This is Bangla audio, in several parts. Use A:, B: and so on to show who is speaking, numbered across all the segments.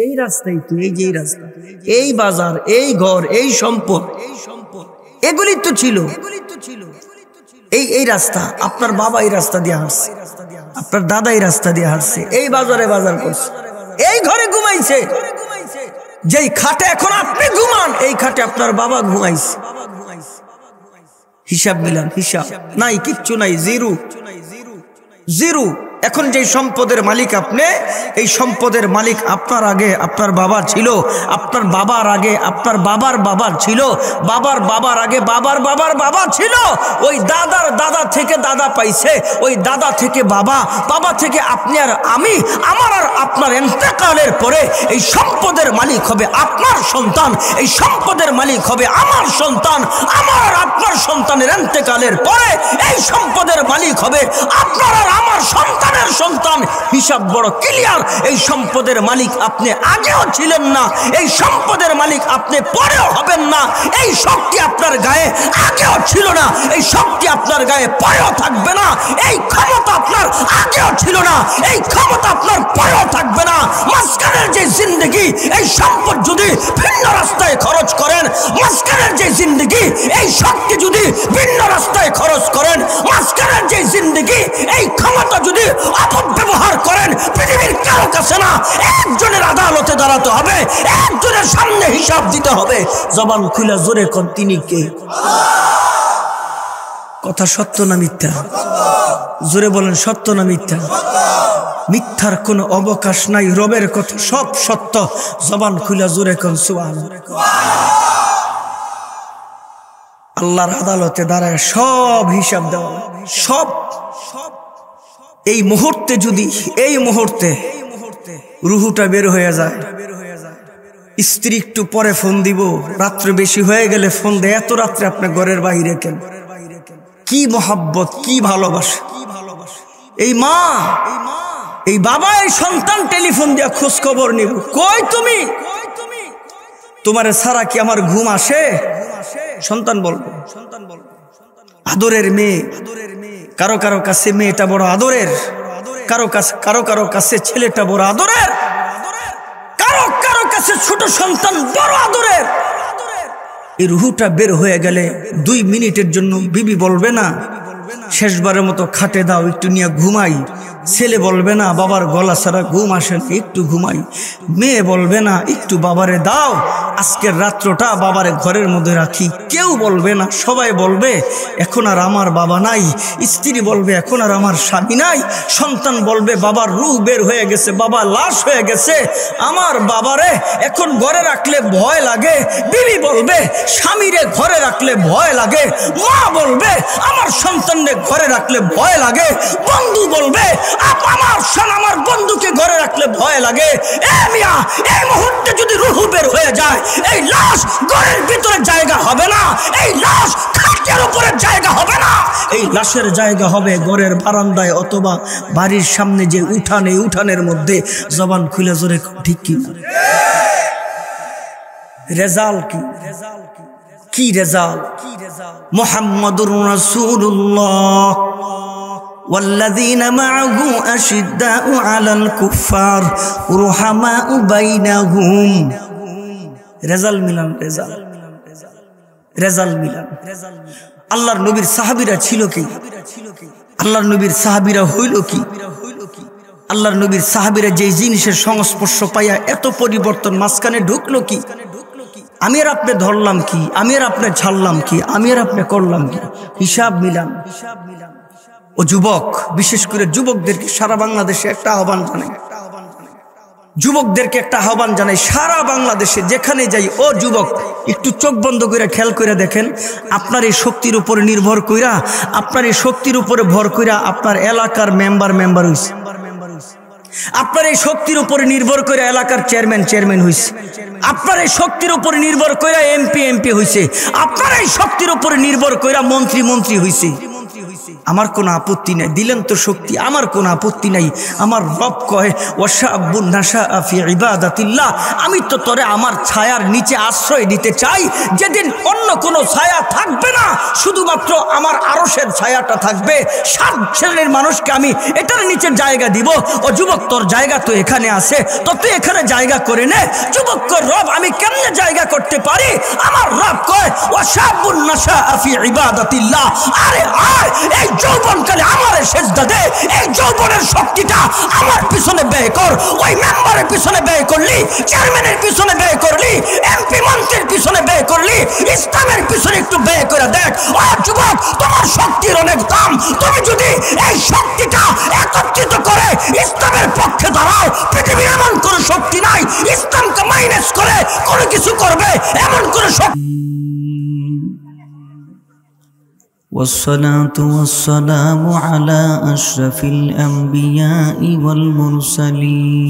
A: এই রাস্তাই তো, এই যে এই রাস্তা, এই বাজার, এই ঘর, এই সম্পদ, এগুলি তো ছিল। এই রাস্তা আপনার বাবা এই রাস্তা দিয়ে হাঁটছে, আপনার দাদা এই রাস্তা দিয়ে হাঁটছে, এই বাজারে বাজার করছে, এই ঘরে ঘুমাইছে, যেই খাটে এখন আপনি ঘুমান এই খাটে আপনার বাবা ঘুমাইছে। হিসাব মিলান, হিসাব নাই, কিচ্ছু নাই, জিরো জিরো। এখন যে সম্পদের মালিক আপনি, এই সম্পদের মালিক আপনার আগে আপনার বাবা ছিল, আপনার বাবার আগে আপনার বাবার বাবা ছিল, বাবার বাবার আগে বাবার বাবার বাবা ছিল, ওই দাদার দাদা থেকে দাদা পাইছে, ওই দাদা থেকে বাবা, বাবা থেকে আপনি আর আমি, আমার আর আপনার ইন্তেকালের পরে এই সম্পদের মালিক হবে আপনার সন্তান, এই সম্পদের মালিক হবে আমার সন্তান, আমার আর আপনার সন্তানের ইন্তেকালের পরে এই সম্পদের মালিক হবে আপনার আর আমার সন্তান। সন্তান হিসাব বড় ক্লিয়ার। এই সম্পদের মালিক আপনি আগেও ছিলেন না, এই সম্পদের মালিক আপনি পরেও হবেন না। এই শক্তি আপনার গায়ে আগেও ছিল না, এই শক্তি আপনার গায়ে পরেও থাকবে না। এই ক্ষমতা আপনার আগেও ছিল না, এই ক্ষমতা আপনার পরেও থাকবে না। মাঝখানের যে জিন্দগি, এই সম্পদ যদি ভিন্ন রাস্তায় খরচ করেন, মাঝখানের যে জিন্দগি, এই শক্তি যদি ভিন্ন রাস্তায় খরচ করেন, মাঝখানের যে জিন্দগি, এই ক্ষমতা যদি অপব্যবহার করেন, পৃথিবীর কারো কাছে না, একজনের আদালতে দাঁড়াতে হবে, একজনের সামনে হিসাব দিতে হবে। জবান খুলে জোরে কোন তিনি কে? কথা সত্য না মিথ্যা? জোরে বলেন সত্য না মিথ্যা? মিথ্যার কোনো অবকাশ নাই, রবের কথা সব সত্য। জবান খুলে জোরে কোন সুবহানাল্লাহ। আল্লাহর আদালতে দাঁড়ায় সব হিসাব দেওয়া, সব। এই মুহূর্তে যদি, এই মুহূর্তে রুহুটা বের হয়ে যায়, স্ত্রী একটু পরে ফোন দিব, রাত্রে বেশি হয়ে গেলে ফোন দেয়, এত রাত্রে আপনি ঘরের বাইরে কেন? কি মহাব্বত, কি ভালোবাসা। এই মা, এই বাবা, এই সন্তান টেলিফোন দিয়ে খোঁজ খবর নিব, কই তুমি? তোমারে ছাড়া কি আমার ঘুম আসে? সন্তান বলবে, আদরের মেয়ে। কারো কারো কাছে মেয়েটা বড় আদরের, কারো কারো কাছে ছেলেটা বড় আদরের, কারো কারো কাছে ছোট সন্তান বড় আদরের। এই রুহুটা বের হয়ে গেলে 2 মিনিটের জন্য বিবি বলবে না শেষবারের মতো খাটে দাও, একটু নিয়ে ঘুমাই। ছেলে বলবে না বাবার গলা ছাড়া ঘুম আসেন, একটু ঘুমাই। মেয়ে বলবে না একটু বাবারে দাও, আজকের রাত্রটা বাবারে ঘরের মধ্যে রাখি। কেউ বলবে না, সবাই বলবে এখন আর আমার বাবা নাই। স্ত্রী বলবে এখন আর আমার স্বামী নাই। সন্তান বলবে বাবার রূহ বের হয়ে গেছে, বাবা লাশ হয়ে গেছে, আমার বাবারে এখন ঘরে রাখলে ভয় লাগে। বিবি বলবে স্বামীরে ঘরে রাখলে ভয় লাগে। মা বলবে আমার সন্তানরে ঘরে রাখলে ভয় লাগে। বন্ধু বলবে আমার বন্ধুকে ঘরে রাখলে ভয় লাগে। এই মুহূর্তে যদি রুহু বের হয়ে যায়, এই লাশ ঘরের ভিতরে জায়গা হবে না, এই লাশ খাটের উপরে জায়গা হবে না, এই লাশের জায়গা হবে ঘরের বারান্দায় অথবা বাড়ির সামনে যে উঠান, এই উঠানের মধ্যে। জবান খুলে জোরে ঠিক কি? রেজাল্ট কি? কি রেজাল্ট? মুহাম্মাদুর রাসূলুল্লাহ والذين معه أشداء على الكفار رحماء بينهم। রেজাল্ট মিলান, রেজাল্ট মিলান। আল্লাহর নবীর সাহাবীরা ছিল কি? আল্লাহর নবীর সাহাবীরা হইল কি? আল্লাহর নবীর সাহাবীরা যে জিনিসের সংস্পর্শ পাইয়া এত পরিবর্তন মাঝখানে ঢুকলো কি? আমি আর আপনি ধরলাম কি? আমি আর আপনি ছাড়লাম কি? আমি আর আপনি করলাম কি? হিসাব মিলান। ও যুবক, বিশেষ করে যুবকদেরকে সারা বাংলাদেশে একটা আহ্বান জানাই, যুবকদেরকে একটা আহ্বান জানাই সারা বাংলাদেশে যেখানে যাই। ও যুবক, একটু চোখ বন্ধ করে খেয়াল করে দেখেন, আপনার এই শক্তির উপরে নির্ভর কইরা, আপনার এই শক্তির উপরে ভর কইরা আপনার এলাকার মেম্বার হইছে, আপনার এই শক্তির উপরে নির্ভর করে এলাকার চেয়ারম্যান হইছে, আপনার এই শক্তির উপরে নির্ভর করে এমপি হইছে, আপনার এই শক্তির উপরে নির্ভর করে মন্ত্রী হইছে। আমার কোনো আপত্তি নাই, দিলেন তো শক্তি, আমার কোনো আপত্তি নাই। আমার রব কয় ওয়াশাবুন নাশাআ ফি ইবাদাতিল্লাহ, আমি তো তোরে আমার ছায়ার নিচে আশ্রয় দিতে চাই। যেদিন অন্য অন্য কোনো ছায়া থাকবে না, শুধুমাত্র আমার আরশের ছায়াটা থাকবে। 7 শ্রেণীর মানুষকে আমি এটার নিচে জায়গা দিব। ও যুবক, তোর জায়গা তো এখানে আছে, তো তুই এখানে জায়গা করে নে। যুবক কয়, রব আমি কেমনে জায়গা করতে পারি? আমার রব কয়, ওয়াশাবুন নাশা ফি ইবাদাতিল্লাহ। আরে আয়, এই যৌবনকালে আমারে সেজদা দে, এই যৌবনের শক্তিটা আমার পিছনে ব্যয় কর। ওই মেম্বারের পিছনে ব্যয় করলি, চেয়ারম্যানের পিছনে ব্যয় করলি, এমপি মন্ত্রীর পিছনে ব্যয় করলি, ইসলামের পিছনে একটু ব্যয় করে দেখ। ও যুবক, তোমার শক্তির অনেক দাম। তুমি যদি এই শক্তিটা একত্রিত করে ইসলামের পক্ষে দাঁড়াও, পৃথিবীর এমন কোন শক্তি নাই ইসলামকে মাইনাস করে কোনো কিছু করবে, এমন কোন শক্তি।
B: والصلاة والسلام على أشرف الأنبياء والمرسلين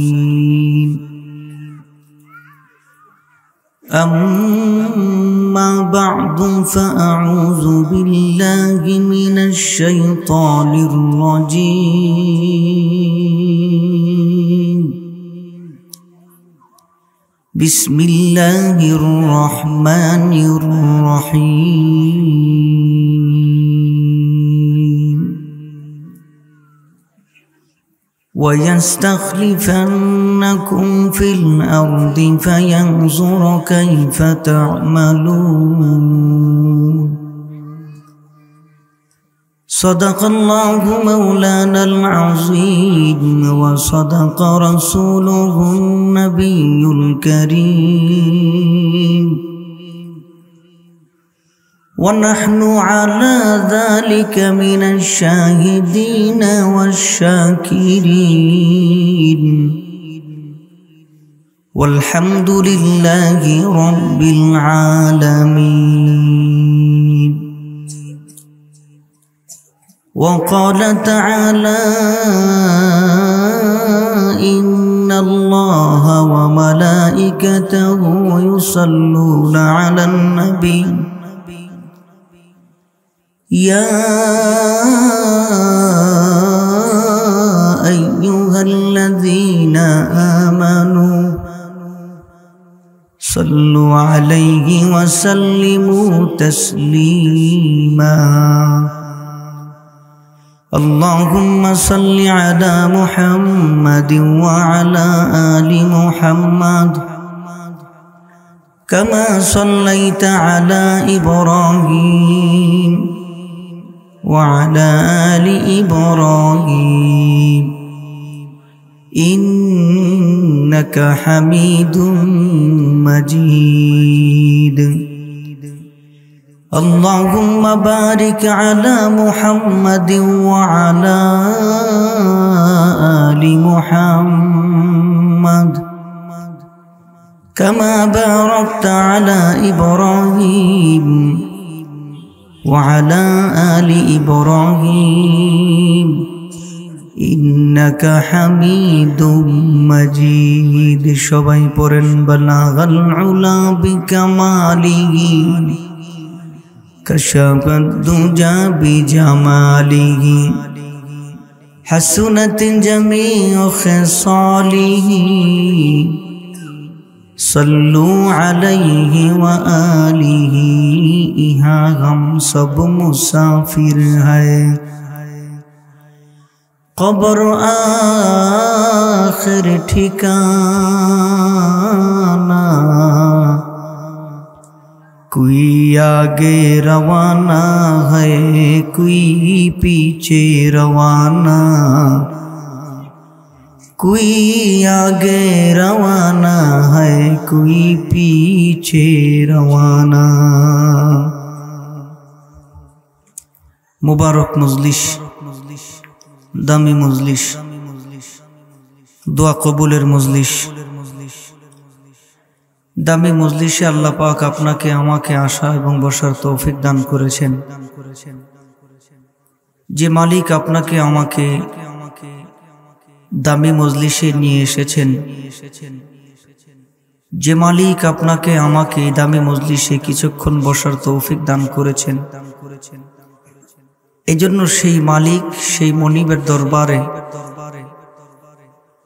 B: أما بعد فأعوذ بالله من الشيطان الرجيم بسم الله الرحمن الرحيم ويستخلفنكم في الأرض فينظر كيف تعملون صدق الله مولانا العظيم وصدق رسوله النبي الكريم ونحن على ذلك من الشاهدين والشاكرين والحمد لله رب العالمين وقال تعالى إن الله وملائكته يصلون على النبي يا أيها الذين آمنوا صلوا عليه وسلموا تسليما اللهم صل على محمد وعلى آل محمد كما صليت على إبراهيم وعلى آل إبراهيم إنك حميد مجيد اللهم بارك على محمد وعلى آل محمد كما باركت على إبراهيم وعلى آل إبراهيم إنك حميد مجيد সবাই পড়েন بلغ العلا بكماله كشف الدجى بجماله حسنت جميع خصاله सल्लू अलैहि व आलिहि यहाँ हम सब मुसाफिर है कब्र आखिर ठिकाना कोई आगे रवाना है कोई पीछे रवाना कोई आगे रवाना है कोई पीछे रवाना मुबारक मजलिस दामी मजलिस दुआ कबूलेर मजलिस दामी मजलिसे आल्लाह पाक आपनाके आमाके आशा एवं बसार तौफिक दान करेছেন जे मालिक आपनाके आमाके दामी मजलिसे निये एसेছেন जे मालिक आपनाके आमाके दामी मजलिसे किछुक्षण बसार तौफिक दान करेছেন एजন্য সেই मालिक সেই মনিবের দরবারে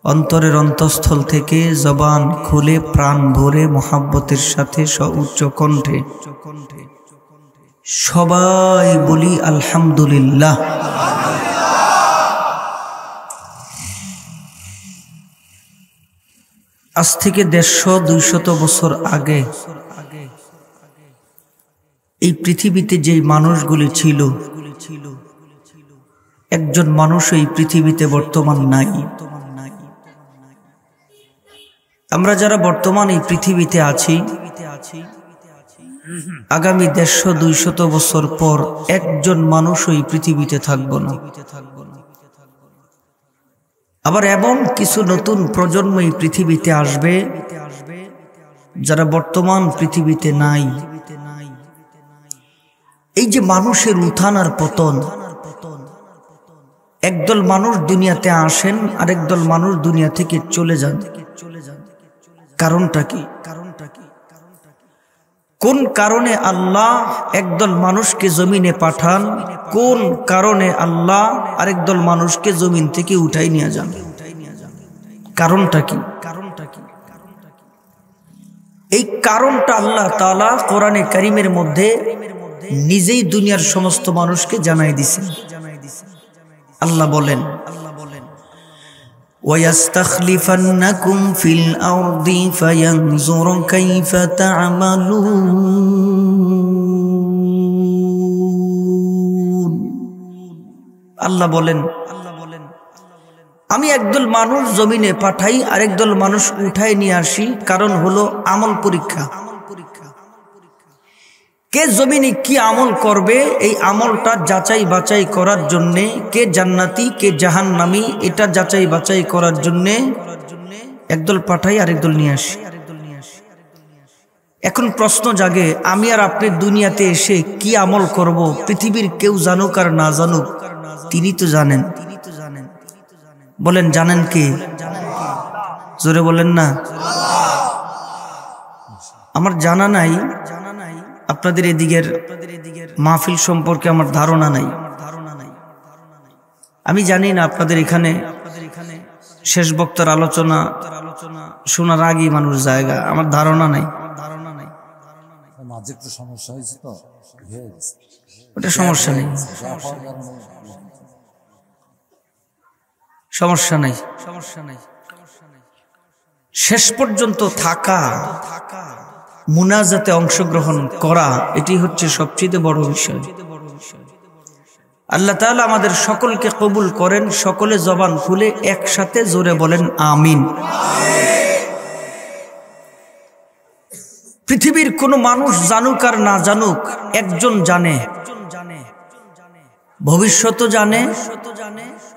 B: অন্তরের অন্তঃস্থল থেকে জবান খুলে প্রাণ ভরে মোহাব্বতের সাথে সউচ্চ কণ্ঠে সবাই বলি আলহামদুলিল্লাহ। আজ থেকে 150-200 বছর আগে এই পৃথিবীতে যে মানুষগুলি ছিল, একজন মানুষ এই পৃথিবীতে বর্তমান নাই। আমরা যারা বর্তমান এই পৃথিবীতে আছি, আগামী 150-200 বছর পর একজন মানুষ এই পৃথিবীতে থাকব না। আবার এমন কিছু নতুন প্রজন্ম এই পৃথিবীতে আসবে যারা বর্তমান পৃথিবীতে নাই। এই যে মানুষের উত্থান আর পতন, একদল মানুষ দুনিয়াতে আসেন আর একদল মানুষ দুনিয়া থেকে চলে যান। কারণটা কি? কোন কারণে আল্লাহ একদল মানুষকে জমিনে পাঠান, কোন কারণে আল্লাহ আরেকদল মানুষকে জমিন থেকে উঠাই নিয়ে যান? কারণটা কি? এই কারণটা আল্লাহ তাআলা কোরআনে কারীমের মধ্যে নিজেই দুনিয়ার সমস্ত মানুষকে জানাই দিয়েছেন। আল্লাহ বলেন, وَيَسْتَخْلِفَنَّكُمْ فِي الْأَرْضِ فَيَنْظُرَ كَيْفَ تَعْمَلُونَ। আল্লাহ বলেন, আমি একদল মানুষ জমিনে পাঠাই আর একদল মানুষ উঠাই নিয়ে আসি, কারণ হলো আমল পরীক্ষা। কে জমিনে কি আমল করবে এই আমলটা যাচাই বাছাই করার জন্যে, কে জান্নাতি কে জাহান্নামী এটা যাচাই বাছাই করার জন্যে একদল পাঠাই আর একদল নিয়ে আসি। এখন প্রশ্ন জাগে, আমি আর আপনি দুনিয়াতে এসে কি আমল করব পৃথিবীর কেউ জানুক আর না জানুক, তিনি তো জানেন। বলেন জানেন কে? জোরে বলেন না। আমার জানা নাই, আপনাদের এদিকের মাহফিল সম্পর্কে আমার ধারণা নাই। আমি জানি না আপনাদের এখানে শেষ বক্তার আলোচনা শোনার আগে মানুষ জায়গা, আমার ধারণা নাই। ওটা সমস্যা নেই, সমস্যা নাই। শেষ পর্যন্ত থাকা, মুনাজাতে অংশগ্রহণ করা, এটি হচ্ছে সবচেয়ে বড় বিষয়। আল্লাহ তাআলা আমাদের সকলকে কবুল করেন। সকলে জবান খুলে একসাথে জোরে বলেন আমিন। পৃথিবীর কোন মানুষ জানুক আর না জানুক, একজন জানে, ভবিষ্যৎও জানে,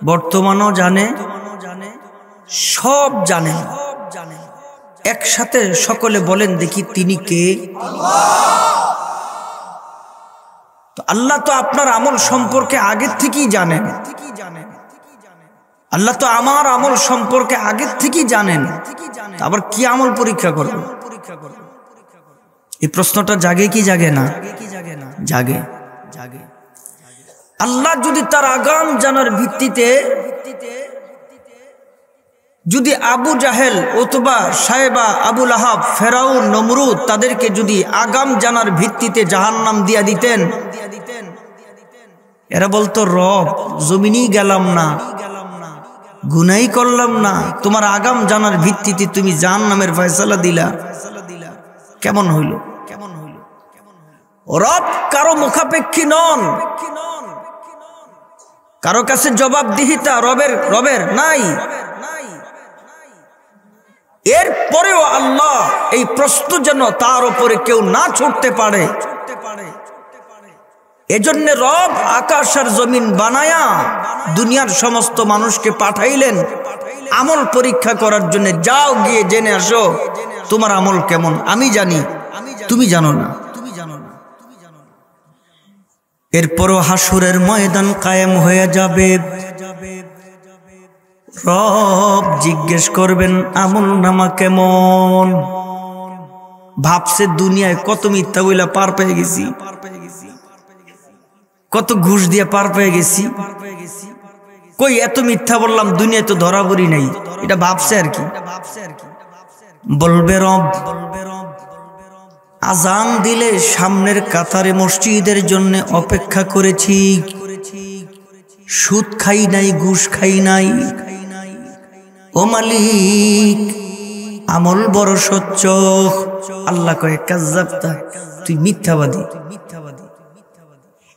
B: বর্তমানও জানে, সব জানে। একসাথে সকলে বলেন দেখি তিনি কে? আল্লাহ তো আপনার আমল সম্পর্কে আগের থেকেই জানেন। আল্লাহ তো আমার আমল সম্পর্কে আগের থেকেই জানেন, আবার কি আমল পরীক্ষা করবেন? এই প্রশ্নটা জাগে কি জাগে না? জাগে। আল্লাহ যদি তার আগাম জানার ভিত্তিতে যদি আবু জাহেল, উতবা, সাইবা, আবু লাহাব, ফেরাউন, নমরুদ তাদেরকে যদি আগাম জানার ভিত্তিতে জাহান্নাম দিয়া দিতেন, এরা বলতো রব জমিনেই গেলাম না, গুনাই করলাম না, তোমার আগাম জানার ভিত্তিতে তুমি জাহান্নামের ফয়সালা দিলা, কেমন হইল? রব কারো মুখাপেক্ষী নন, কারো কাছে জবাবদিহিতা রবের নাই। এরপরেও আল্লাহ এই প্রশ্ন যেন তার উপরে কেউ না ছুটতে পারে, এজন্য রব আকাশ আর জমিন বানায়া দুনিয়ার সমস্ত মানুষকে পাঠাইলেন আমল পরীক্ষা করার জন্য। যাও গিয়ে জেনে আসো তোমার আমল কেমন, আমি জানি তুমি জানো না। এরপরও হাসুরের ময়দান কায়েম হয়ে যাবে, রব জিজ্ঞেস করবেন আমল নামা কেমন। ভাবছে দুনিয়ায় কত মিথ্যা বইলা পার পেয়ে গেছি, কত ঘুষ দিয়ে পার পেয়ে গেছি, কই এত মিথ্যা বললাম, দুনিয়ায় তো ধরা পড়ি নাই, এটা ভাবছে আর কি। বলবে রব আজান দিলে সামনের কাতারে মসজিদের জন্য অপেক্ষা করেছি, সুদ খাই নাই, ঘুষ খাই নাই। ও মালিক, আমল বড় স্বচ্ছ। আল্লাহ কয়ে কাজ্জাবতা, তুই মিথ্যাবাদী।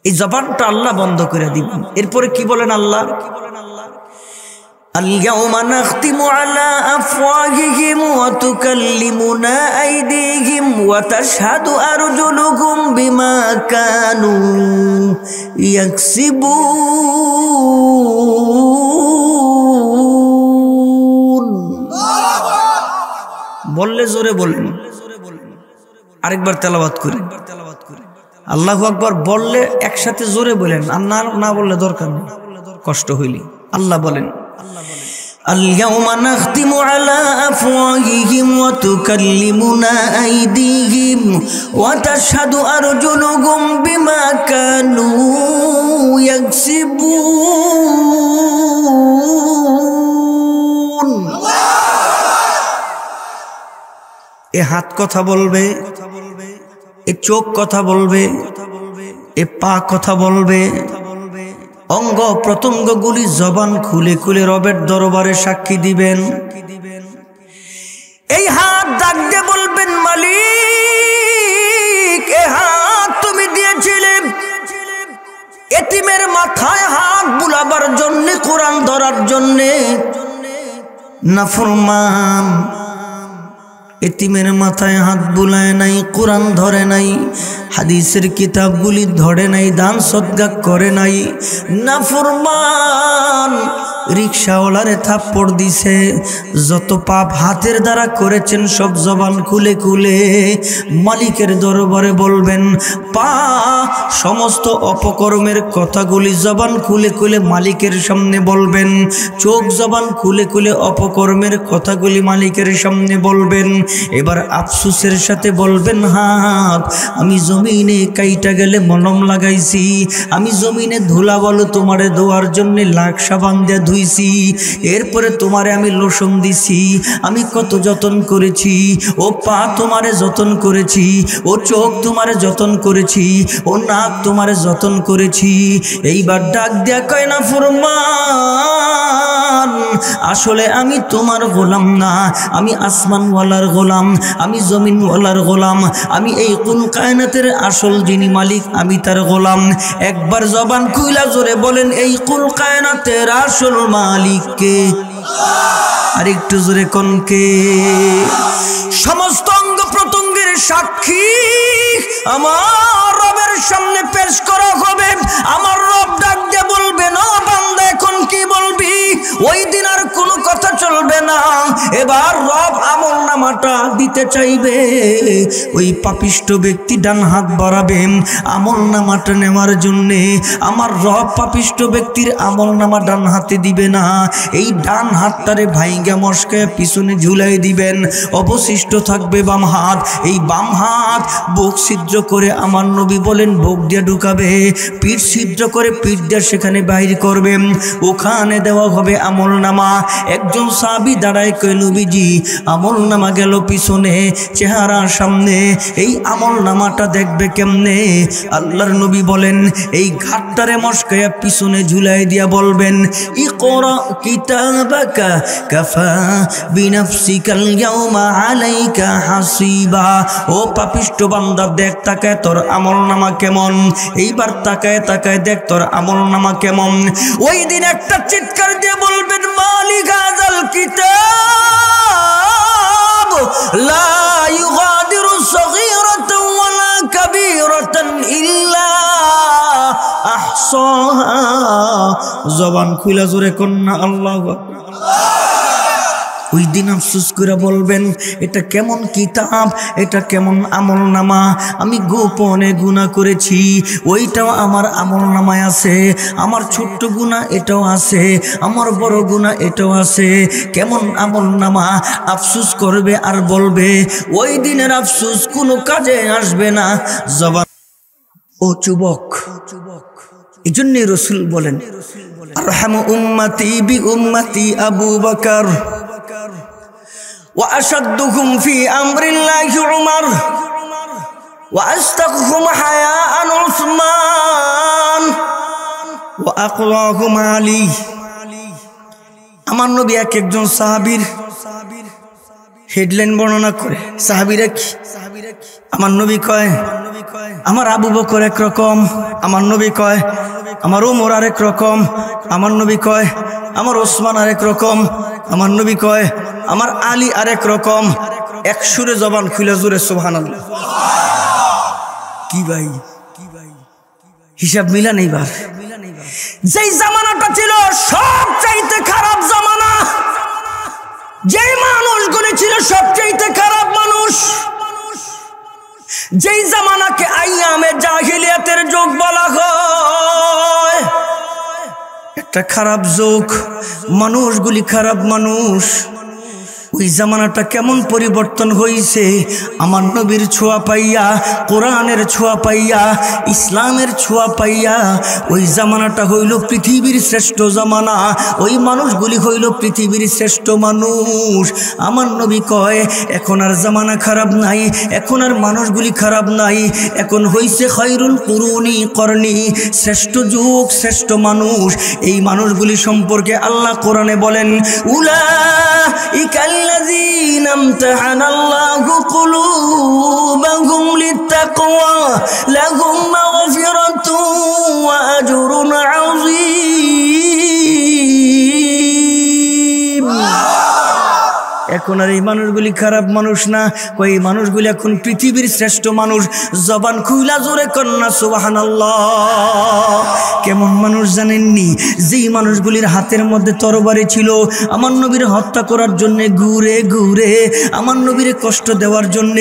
B: এই জবানটা আল্লাহ বন্ধ করে দিবেন। এরপরে কি বলেন আল্লাহ? اليوم نختم على أفواههم وتكلمنا أيديهم وتشهد أرجلهم بما كانوا يكسبون। বললে জোরে বলেন, আরেকবার তেলাওয়াত করি। আল্লাহু আকবার বললে একসাথে জোরে বলেন, আর না বললে দরকার নেই, কষ্ট হইলে। আল্লাহ বলেন, اليوم نختم على أفواههم وتكلمنا أيديهم وتشهد أرجلهم بما كانوا يكسبون। এ হাত কথা বলবে, এ চোখ কথা বলবে, এ পা কথা বলবে, অঙ্গ প্রত্যঙ্গগুলি জবান খুলে খুলে রবের দরবারে সাক্ষী দিবেন। এই হাত ডাক দিয়ে বলবেন, মালিক, এ হাত তুমি দিয়েছিলে এতিমের মাথায় হাত বুলাবার জন্য, কোরআন ধরার জন্য। নাফরমান এতিমের মাথায় হাত বুলায় নাই, কোরআন ধরে নাই, হাদিসের কিতাবগুলি ধরে নাই, দান সদকা করে নাই। নাফরমান রিকশাওয়ালারে থাপ্পড় দিছে। যত পাপ হাতের দ্বারা করেছেন সব জবান খুলে খুলে মালিকের দরবারে বলবেন। পা সমস্ত অপকর্মের কথাগুলি জবান খুলে খুলে মালিকের সামনে বলবেন। চোখ জবান খুলে খুলে অপকর্মের কথাগুলি মালিকের সামনে বলবেন। এবার আফসোসের সাথে বলবেন, হাত আমি জমিনে কাইটা গেলে মলম লাগাইছি, আমি জমিনে ধুলা বলো তোমারে ধোয়ার জন্য লাখ সাবান দিয়ে ধুইছি, এরপরে তোমারে আমি লোশন দিছি, আমি কত যতন করেছি। ও পা তোমারে যতন করেছি, ও চোখ তোমারে যতন করেছি, ও নাক তোমারে যতন করেছি। এইবার ডাক দিয়া কয়, না ফরমান, আসলে আমি তোমার গোলাম না, আমি আসমানওয়ালার গোলাম, আমি জমিনওয়ালার গোলাম, আমি এই কুল কায়নাতের আসল যিনি মালিক আমি তার গোলাম। একবার জবান খুইলা জোরে বলেন, এই কুল কায়নাতের আসল মালিক কে? আর একটু জোরে কোন কে? সমস্ত অঙ্গ প্রত্যঙ্গের সাক্ষী আমার রবের সামনে পেশ করা হবে। আমার রব ডাক দিয়ে বলবে, না বান্দা এখন কি বলবি? ওই দিন আর কোনো কথা চলবে না। এবার রব আমল নামাটা দিতে চাইবে। ওই পাপিষ্ট ব্যক্তি ডান হাত বাড়াবে আমল নামাটা নেওয়ার জন্যে। আমার রব পাপিষ্ট ব্যক্তির আমল নামা ডান হাতে দিবে না, এই ডান হাতটারে ভাইঙ্গা মস্কায় পিছনে ঝুলাই দিবেন। অবশিষ্ট থাকবে বাম হাত। এই বাম হাত বুক ছিদ্র করে আমার নবী বলেন বুক দিয়ে ঢুকাবে, পিঠ ছিদ্র করে পিঠ দিয়ে সেখানে বাইর করবে, ওখানে দেওয়া হবে আমল নামা। একজন সাহাবী দাঁড়ায় কয়, নবীজি আমল নামা গেল পিছনে, চেহারা সামনে, এই আমল নামাটা দেখবে কেমনে? আল্লাহর নবী বলেন, এই ঘাটটারে মস্কায়া পিছনে ঝুলাই দিয়া বলবেন, ইকরা কিতাবাকা কাফা বিনাফসিকাল ইয়াউমা আলাইকা হাসিবা। ও পাপিষ্ট বান্দা, দেখ তাকায় তোর আমল নামা কেমন। এইবার তাকায় তাকায় দেখ তোর আমল নামা কেমন। ওই দিন একটা চিৎকার দিয়ে বলবেন, মালিক হাযাল কিতাব লা ইউগাদিরু সগীরাতান ওয়ালা কাবীরাতান ইল্লা আহসাহা। জবান খুলে জোরে কন্যা আল্লাহু আকবার। ওই দিন আফসোস করে বলবেন, এটা কেমন কিতাব, এটা কেমন আমল নামা। আমি গোপনে গুনাহ করেছি, ওইটাও আমার আমল নামায় আছে। আমার ছোট্ট গুনাহ এটাও আছে, আমার বড় গুনাহ এটাও আছে। কেমন আমল নামা। আফসোস করবে আর বলবে, ওই দিনের আফসোস কোনো কাজে আসবে না। জবান ও যুবক, এই জন্যে রসুল বলেন, আরহামু উম্মতি বি উম্মতি আবু বকর ওয়া আশাদ্দুহুম ফি আমরিল্লাহি উমর।
A: وأصدقهم حياء عثمان وأقواهم علي। আমার নবী এক একজন সাহাবীর হেডলাইন বর্ণনা করে। সাহাবীরা কি? আমার নবী কয় আমার আবু বকর এক রকম, আমার নবী কয় আমার ওমর আরেক রকম, আমার নবী কয় আমার ওসমান আরেক রকম, আমার নবী কয় আমার আলী আরেক রকম। এক সুরে জবান খুলে জুড়ে সুবহানাল্লাহ। কি ভাই হিসাব মিলান এইবার। যেই জামানাটা ছিল সবচাইতে খারাপ জামানা, যেই মানুষগুলি ছিল সবচাইতে খারাপ মানুষ, যেই জামানাকে আইয়ামে জাহিলিয়াতের যুগ বলা হয়, একটা খারাপ যুগ, মানুষগুলি খারাপ মানুষ। ওই জামানাটা কেমন পরিবর্তন হয়েছে আমার নবীর ছোঁয়া পাইয়া, কোরআনের ছোঁয়া পাইয়া, ইসলামের ছোঁয়া পাইয়া। ওই জামানাটা হইল পৃথিবীর শ্রেষ্ঠ জামানা, ওই মানুষগুলি হইল পৃথিবীর শ্রেষ্ঠ মানুষ। আমার নবী কয় এখন আর জামানা খারাপ নাই, এখন আর মানুষগুলি খারাপ নাই, এখন হইছে খায়রুল কুরুনি করনি, শ্রেষ্ঠ যুগ, শ্রেষ্ঠ মানুষ। এই মানুষগুলি সম্পর্কে আল্লাহ কোরআনে বলেন উলাইকাল الذين امتحن الله قلوبهم للتقوى لهم مغفرة وأجر عظيم। এখন আর এই মানুষগুলি খারাপ মানুষ না, ওই মানুষগুলি এখন পৃথিবীর শ্রেষ্ঠ মানুষ। জবান খুইলা জোরে কন্যা সুবহানাল্লাহ। কেমন মানুষ জানেননি? যেই মানুষগুলির হাতের মধ্যে তরবারি ছিল আমার নবীর হত্যা করার জন্য, ঘুরে ঘুরে আমার নবীর কষ্ট দেওয়ার জন্য,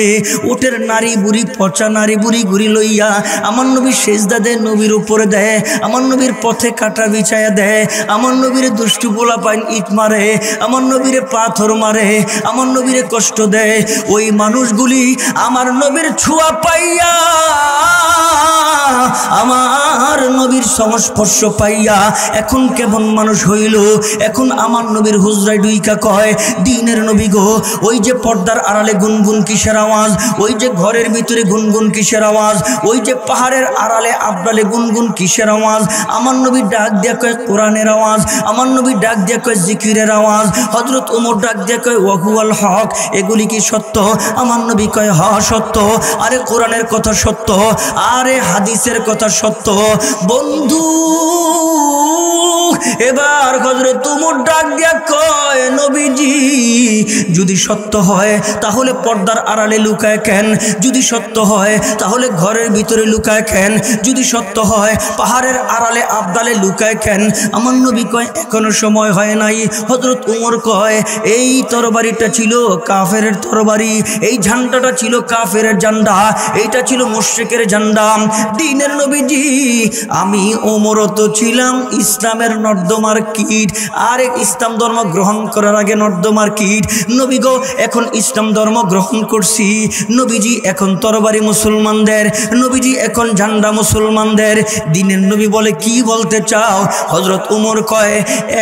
A: ওটের নারী বুড়ি, পচা নারী বুড়ি ঘুরি লইয়া আমার নবীর সেজদা দেয়, নবীর উপরে দেয়, আমার নবীর পথে কাটা বিছায়া দেয়, আমার নবীর দুষ্টু পোলা পাইন ইট মারে, আমার নবীরে পাথর মারে, আমার নবীরে কষ্ট দেয়। ওই মানুষগুলি আমার নবীর ছোঁয়া পাইয়া, আমার নবীর সংস্পর্শ পাইয়া এখন কেমন মানুষ হইল। এখন আমার নবীর হুজরায় ডুইকা কয় দিনের নবী গো, ওই যে পর্দার আড়ালে গুনগুন কিসের আওয়াজ, ওই যে ঘরের ভিতরে গুনগুন কিসের আওয়াজ, ওই যে পাহাড়ের আড়ালে আবডালে গুনগুন কিসের আওয়াজ। আমার নবী ডাক দিয়া কয় কোরআনের আওয়াজ, আমার নবী ডাক দিয়া কয় জিকিরের আওয়াজ। হযরত ওমর ডাক দিয়া কয় ওয়াহুয়াল হক, এগুলি কি সত্য? আমার নবী কয় হ্যাঁ সত্য। আরে কোরআনের কথা সত্য, আরে হাদিসের কথা সত্য। বন্ধু এবার হযরত ওমর ডাক দিয়া কয় নবীজি যদি সত্য হয় তাহলে পর্দার আড়ালে লুকায় কেন? যদি সত্য হয় তাহলে ঘরের ভিতরে লুকায় কেন? যদি সত্য হয় পাহাড়ের আড়ালে আবদালে লুকায় কেন? আমার নবী কয় এখনো সময় হয় নাই। হযরত ওমর কয় এই তরবারিটা ছিল কাফেরের তরবারি, এই ঝান্ডাটা ছিল কাফেরের ঝান্ডা, এইটা ছিল মুশরিকের ঝান্ডা। দ্বীনের নবীজি আমি ওমরও তো ছিলাম ইসলামের নর্দমার কীট, আর ইসলাম ধর্ম গ্রহণ করার আগে নর্দমার কীট। নবী গো এখন ইসলাম ধর্ম গ্রহণ করছি, নবীজি এখন তরবারি মুসলমানদের, নবীজি এখন ঝান্ডা মুসলমানদের। দ্বীনের নবী বলে কি বলতে চাও? হযরত ওমর কয়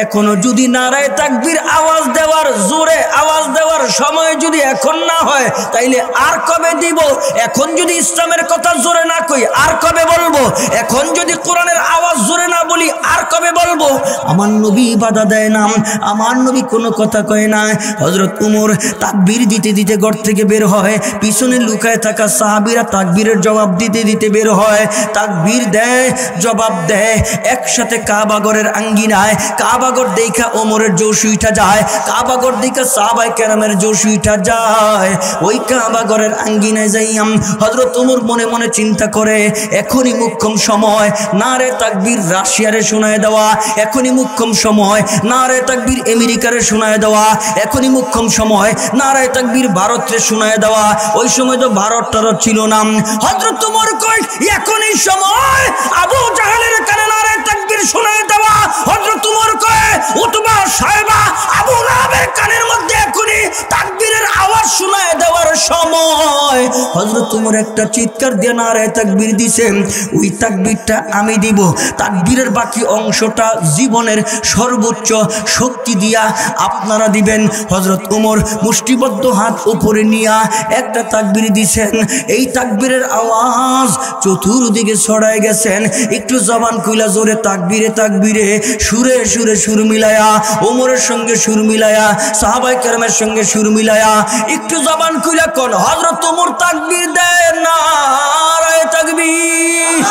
A: এখনো যদি নারায়ে তাকবীর আওয়াজ দেওয়ার, জোরে আওয়াজ দেওয়ার সময় যদি এখন না হয় তাইলে আর কবে দিব? এখন যদি ইসলামের কথা জোরে না কই আর কবে বলবো? এখন যদি কোরআনের আওয়াজ জোরে না বলি আর কবে বলবো? আমার নবী বাধা দেয় না, আমার নবী কোনো কথা কয় না। হযরত ওমর তাকবীর দিতে দিতে ঘর থেকে বের হয়, পিছনে লুকায় থাকা সাহাবীরা তাকবীরের জবাব দিতে দিতে বের হয়। তাকবীর দেয়, জবাব দেয়, একসাথে কাবাগরের আঙ্গিনায়। কাবাগর দেখা ওমরের জোশ উঠা যায়, কাবাগর দেখা সাহাবায়ে কেরামের জোশ উঠা যায়। ওই কাবাগরের আঙ্গিনায় যাইয়াম হযরত ওমর মনে মনে চিন্তা করে এখনই মুখ্যম সময় নারে তাকবীর রাশিয়ারে শোনায় দেওয়া, এখনই মুখ্যম সময় নারে তাকবীর আমেরিকারে শোনায় দেওয়া, এখনই মুখ্যম সময় নারে তাকবীর ভারতে শোনায় দেওয়া। ওই সময় তো ভারত টারত ছিল না। হযরত ওমর কয় এখনই সময় আবু জাহেলের কানে নারে তাকবীর শোনায় দেওয়া। হযরত ওমর কয় উতবা সাহেবা আবু লাহাবের কানের মধ্যে এখনই তাকবীরের আওয়াজ শোনায় দেওয়ার সময়। নয়। হযরত ওমর একটা চিৎকার দিয়ে নারায়ে তাকবীর দিছেন, ওই তাকবীরটা আমি দিব। তাকবীরের বাকি অংশটা জীবনের সর্বোচ্চ শক্তি দিয়া আপনারা দিবেন। হযরত ওমর মুষ্টিবদ্ধ হাত উপরে নিয়া একটা তাকবীর দিছেন। এই তাকবীরের আওয়াজ চতুর্দিকে ছড়ায় গেছেন। একটু জবান খুইলা জোরে তাকবীরে তাকবীরে, সুরে সুরে সুর মিলায়া, ওমরের সঙ্গে সুর মিলায়া, সাহাবায়ে কেরামের সঙ্গে সুর মিলায়া একটু জবান খুইলা কোন হযরত ওমর তাকবীর দেন, নারায়ে তাকবীর।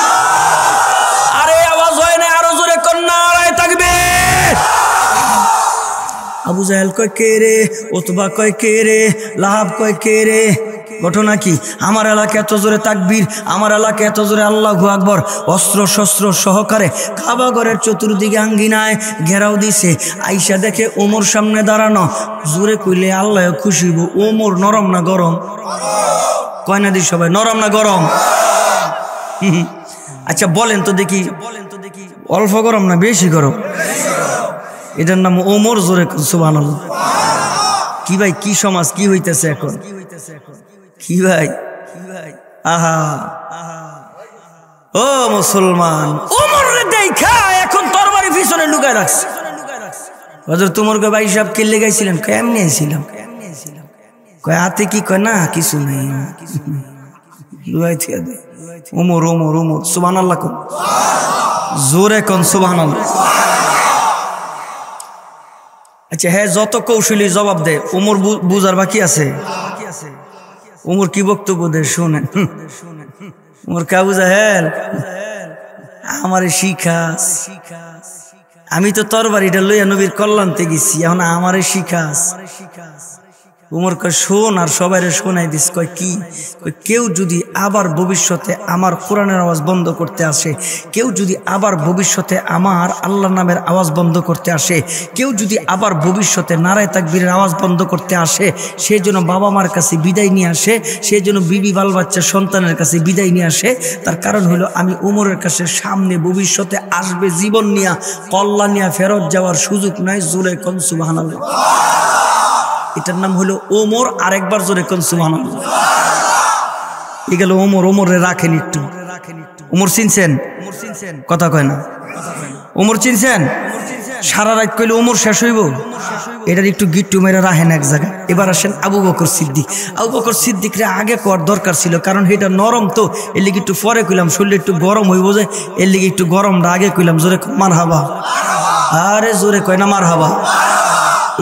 A: আরে আওয়াজ হয় না, আরো জোরে কোন নারায়ে তাকবীর। আবু জাহেল কয় কে রে, উতবা কয় কে রে, লাহাব কয় কে রে। ঘটনা কি? আমার এলাকা এত জোরে তাকবীর, আমার এলাকা এত জোরে আল্লাহু আকবার। অস্ত্র শস্ত্র সহকারে কাবা ঘরের চতুর্দিকে আঙ্গিনায় ঘেরাও দিছে। আইসা দেখে ওমর সামনে দাঁড়ানো। জোরে কইলে আল্লাহ খুশি হইব। ওমর নরম না গরম? কয় না দি সবাই, নরম না গরম? আচ্ছা বলেন তো দেখি, অল্প গরম না বেশি গরম? এটার নাম ওমর। জোরে সুবহানাল্লাহ। কি ভাই, কি সমাজ, কি হইতেছে এখন? কি ভাই, আহা ও মুসলমান, ওমর রে দেখা এখন তরবারি পিছনে লুকায় রাখছে। হযরত ওমর কে ভাই সাহেব কে লাগাইছিলেন? কেমনে আইছিলাম? কয় হাতে কি? কয় না কিছু নাই, লুকাই থিয়া দে। ওমর ওমর ওমর, সুবহানাল্লাহ কোন, জোরে কোন সুবহানাল্লাহ। আচ্ছা হ্যাঁ, যত কৌশলী জবাব দে, ওমর বুঝার বাকি আছে? ওমর কি বক্তব্য দেয় শুনেন। ওমর কে আবু জাহেল আমারে শিখাস, আমি তো তরবারিটা লইয়া নবীর কল্যাণতে গেছি, এখন আমারে শিখাস। ওমর কয় শোন, আর সবাইরে শোনাই দিস। কয় কি? কয় কেউ যদি আবার ভবিষ্যতে আমার কোরআনের আওয়াজ বন্ধ করতে আসে, কেউ যদি আবার ভবিষ্যতে আমার আল্লাহর নামের আওয়াজ বন্ধ করতে আসে, কেউ যদি আবার ভবিষ্যতে নারায়ে তাকবীরের আওয়াজ বন্ধ করতে আসে, সে যেন বাবা মার কাছে বিদায় নিয়ে আসে, সে যেন বিবি বাল বাচ্চা সন্তানের কাছে বিদায় নিয়ে আসে। তার কারণ হলো আমি ওমরের কাছে সামনে ভবিষ্যতে আসবে জীবন নিয়া, কল্যাণ নিয়া ফেরত যাওয়ার সুযোগ নাই। জোরে কোন সুবহানাল্লাহ। এটার নাম হলো ওমর। আরেকবার জোরে কোন সুবহানাল্লাহ। এই গেল ওমর। ওমরে রাখেন একটু। ওমর চিনছেন? কথা কয় না। ওমর চিনছেন? সারা রাত কইলে ওমর শেষ হইব? এটার একটু গিট্টু মেরে রাখেন এক জায়গায়। এবার আসেন আবু বকর সিদ্দিক। আবু বকর সিদ্দিকরে আগে কর দরকার ছিল, কারণ এটা নরম তো, এর লিগে একটু পরে কইলাম। শরীরে একটু গরম হইব যে, এর লিগে একটু গরমটা আগে কইলাম। জোরে মারহাবা। আরে জোরে কয় না মারহাবা।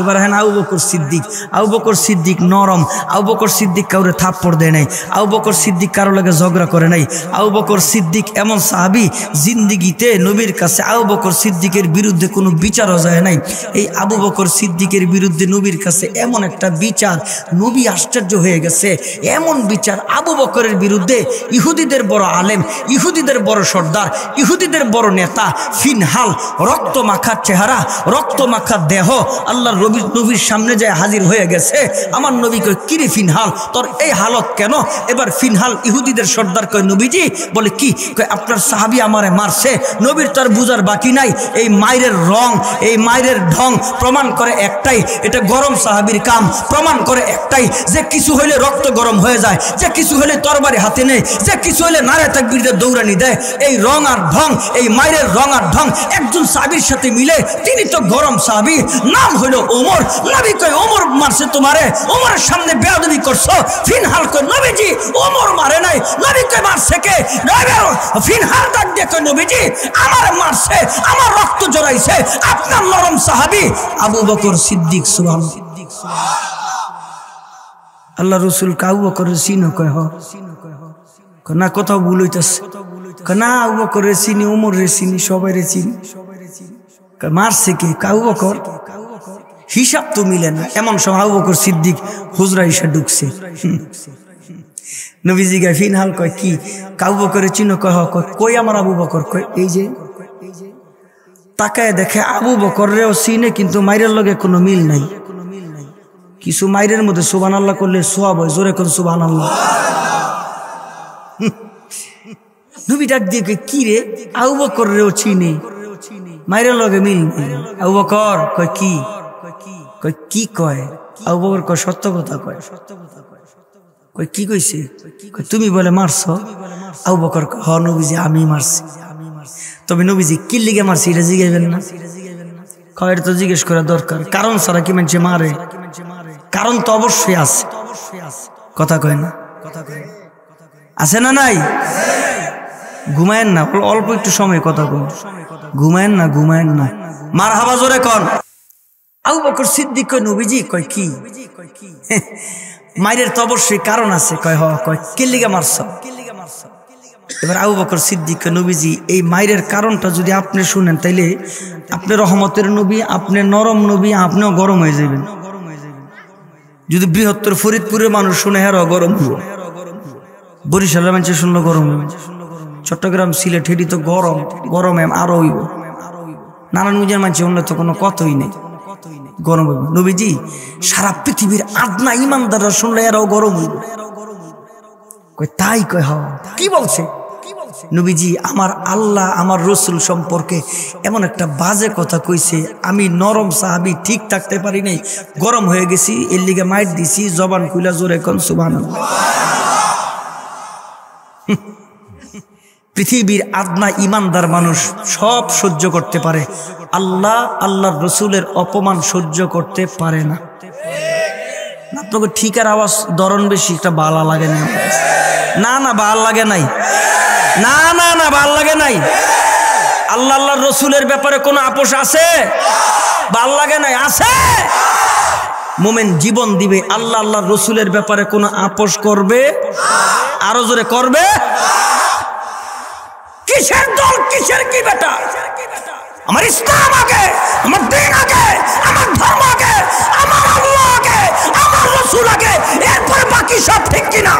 A: এবার হ্যাঁ আবু বকর সিদ্দিক। আবু বকর সিদ্দিক নরম। আবু বকর সিদ্দিক কাউরে থাপ্পড় দেয় নাই। আবু বকর সিদ্দিক কারো লাগে ঝগড়া করে নাই। আবু বকর সিদ্দিক এমন সাহাবী, জিন্দিগিতে নবীর কাছে আবু বকর সিদ্দিকের বিরুদ্ধে কোনো বিচারও যায় নাই। এই আবু বকর সিদ্দিকের বিরুদ্ধে নবীর কাছে এমন একটা বিচার, নবী আশ্চর্য হয়ে গেছে। এমন বিচার আবু বকরের বিরুদ্ধে ইহুদিদের বড় আলেম, ইহুদিদের বড় সর্দার, ইহুদিদের বড় নেতা ফিনহাল, রক্ত মাখা চেহারা, রক্ত মাখা দেহ, আল্লাহ নবীর সামনে যায় হাজির হয়ে গেছে। আমার নবী কয় কিরে ফিনহাল, তোর এই হালত কেন? এবার ফিনহাল ইহুদিদের সর্দার কয় নবীজি। বলে কি? কয় আপনার সাহাবী আমারে মারছে। নবীর তার বুঝার বাকি নাই। এই মায়ের রং, এই মায়ের ঢং প্রমাণ করে একটাই, এটা গরম সাহাবীর কাম। প্রমাণ করে একটাই, যে কিছু হইলে রক্ত গরম হয়ে যায়, যে কিছু হইলে তরবারি হাতে নেয়, যে কিছু হইলে নারায়ে তাকবীরের দৌড়ানি দেয়। এই রং আর ঢং, এই মায়ের রং আর ঢং একজন সাহাবীর সাথে মিলে, তিনি তো গরম সাহাবী, নাম হইল ওমর। নবী কয় ওমর মারছে তোমারে? ওমরের সামনে বেয়াদবি করছো? ফিনহাল কয় নবীজি ওমর মারে নাই। নবী কয় মারছে কে? ফিনহাল ডাক দিয়ে কয় নবীজি আমার মারছে, আমার রক্ত জড়াইছে আপনার নরম সাহাবী আবু বকর সিদ্দিক। সুবহানাল্লাহ। আল্লাহ রাসূল আবু বকরের চিনো? কয় হ। না কোথাও ভুল হইতাছে। না আবু বকরের চিনি, ওমরের চিনি, সবাইরে চিনি। মারছে কে? আবু বকর। হিসাব তো মিলে না। এমন সময় আবু বকর সিদ্দিক হুজরা এসে ঢুকছে। নবীজি গায়ে ফিনহাল কয় কি? আবু বকরের চিনো? কয় কই আমার আবু বকর? কয় এই যে। তাকায় দেখে আবু বকরেও চিনে, কিন্তু মাইরের লগে কোনো মিল নাই। কিছু মাইরের মধ্যে সুবহানাল্লাহ করলে সোয়াব হয়। জোরে কোন সুবহানাল্লাহ। নবী ডাক দিয়ে কি রে? আবু বকরেও চিনে, মাইরের লগে মিল নাই। আবু বকর কয় কি? কয় কি কয়? আবু বকর কয় সত্য কথা কয়। কই কি কইছে? তুমি বলে মারছো? আবু বকর হ নবীজি আমি মারছি। তবে নবীজি কি লিগে মারছি এটা জিগাইবেন না? কয় এটা তো জিজ্ঞেস করা দরকার, কারণ ছাড়া কি মানুষে মারে? কারণ তো অবশ্যই আছে। কথা কয় না? আছে না নাই? ঘুমায়েন না, অল্প একটু সময় কথা কন। ঘুমায়েন না, ঘুমায়েন না। মারহাবা জোরে কন। আবু বকর সিদ্দিক কয় নবীজি কয় কি? মাইরের তো অবশ্যই কারণ আছে। কয় হ। কয় কে লিগা মারছো? এবার আবু বকর সিদ্দিক কয় নবীজি এই মাইরের কারণটা যদি আপনি শুনেন তাইলে আপনি রহমতের নবী, আপনি নরম নবী, আপনিও গরম হয়ে যাবেন। যদি বৃহত্তর ফরিদপুরের মানুষ শুনে হেরাও গরম হইব, বরিশালের মানুষ শুনলো গরম হইব, চট্টগ্রাম সিলেট হেডি তো গরম, গরমে আরো হইব, নারায়ণগঞ্জের মানুষ শুনলে তো কোনো কথাই নেই, গরম হইব। নবীজি সারা পৃথিবীর আদনা ইমানদাররা শুনলে এরাও গরম হইব। কয় তাই? কয় হ। কি বলছে? নবীজি আমার আল্লাহ আমার রসুল সম্পর্কে এমন একটা বাজে কথা কইছে, আমি নরম সাহাবী ঠিক থাকতে পারি নাই, গরম হয়ে গেছি, এর লিগে মাইর দিছি। জবান খুইলা জোরে কোন সুবহানাল্লাহ। পৃথিবীর আদনা ইমানদার মানুষ সব সহ্য করতে পারে, আল্লাহ আল্লাহর রসুলের অপমান সহ্য করতে পারে না। আপনাকে ঠিকার আওয়াজ ধরন বেশি একটা বালা লাগে না? না না ভাল লাগে নাই, না না না ভাল লাগে নাই। আল্লাহ আল্লাহর রসুলের ব্যাপারে কোনো আপোষ আছে? ভাল লাগে নাই? আছে। মোমেন জীবন দিবে, আল্লাহ আল্লাহর রসুলের ব্যাপারে কোনো আপোষ করবে? আরো জোরে করবে? কিসের দল, কিসের কি বেটা? আমার ইসলাম আগে, আমার দিন আগে, আমার ধর্ম আগে, আমার আল্লাহ আগে, আমার রসুল আগে, এরপরে বাকি সব ঠিক কিনা?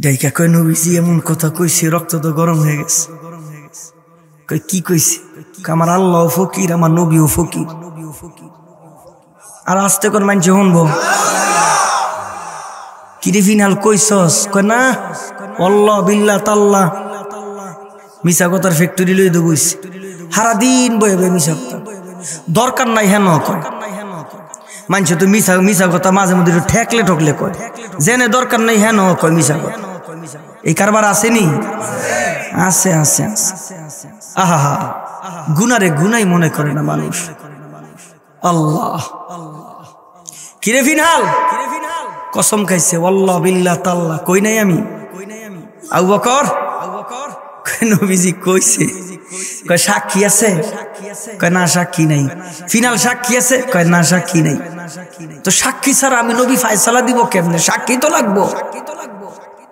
A: ডাইকা কয় নবীজি এমন কথা কইছে, রক্ত তো গরম হয়ে গেছে। কয় কি কইছে? আমার আল্লাহ ফকির, আমার নবীও ফকির। আর আস্তে করে মানছে শুনবো। কিরে ফিনাল কইছস? কয় না, আল্লাহ বিল্লাহ তাল্লাহ মিশা কথার ফ্যাক্টরি লই দেবো। সারাদিন বয়ে বয়ে মিশা কথা, দরকার নাই হেন কয়। মানছে তো মিশা মিশা কথা মাঝে মধ্যে ঠেকলে ঠকলে কয়, জেনে দরকার নাই হেন কয় মিশা কথা। এই কারবার আসেনি? আছে আছে আছে। আহা হা, গুনারে গুনাই মনে করে না মানুষ। আল্লাহ কিরে ফিনাল কসম খাইছে, আল্লাহ বিল্লাহ তাল্লাহ কই নাই আমি। আবু বকর নবীজি কইছে। কয় সাক্ষী আছে? কয় না সাক্ষী নাই। ফিনাল সাক্ষী আছে? কয় না সাক্ষী নাই। তো সাক্ষী ছাড়া আমি নবী ফায়সালা দিব কেমনে? সাক্ষী তো লাগবো।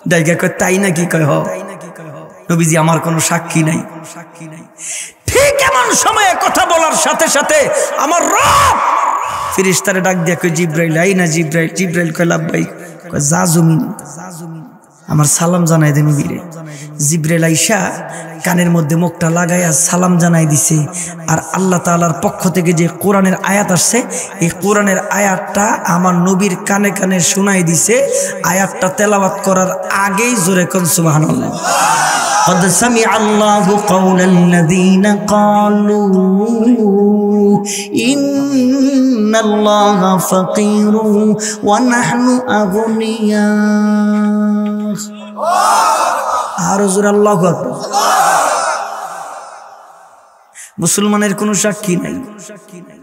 A: ডাইগা কয় তাই নাকি? কয় হ। নবীজি আমার কোনো সাক্ষী নাই। ঠিক এমন সময়ে কথা বলার সাথে সাথে আমার রব ফেরেশতারে ডাক দিয়া কয় জিব্রাইল আই না। জিব্রাইল জিব্রাইল কয় লাব্বাইক। কয় যা জমিন আমার সালাম জানাই দে নবীরে। জিব্রাইল আইসা কানের মধ্যে মুখটা লাগাইয়া সালাম জানাই দিছে। আর আল্লাহ তাআলার পক্ষ থেকে যে কোরআনের আয়াত আসছে, এই কোরআনের আয়াতটা আমার নবীর কানে কানে শোনাই দিছে। আয়াতটা তেলাওয়াত করার আগেই জোরে কোন সুবহানাল্লাহ। قد سمع الله قول الذين قالوا إن الله فقير ونحن أغنياء। আরজুর আল্লাহু আকবার। মুসলমানের কোনো সাক্ষী নাই,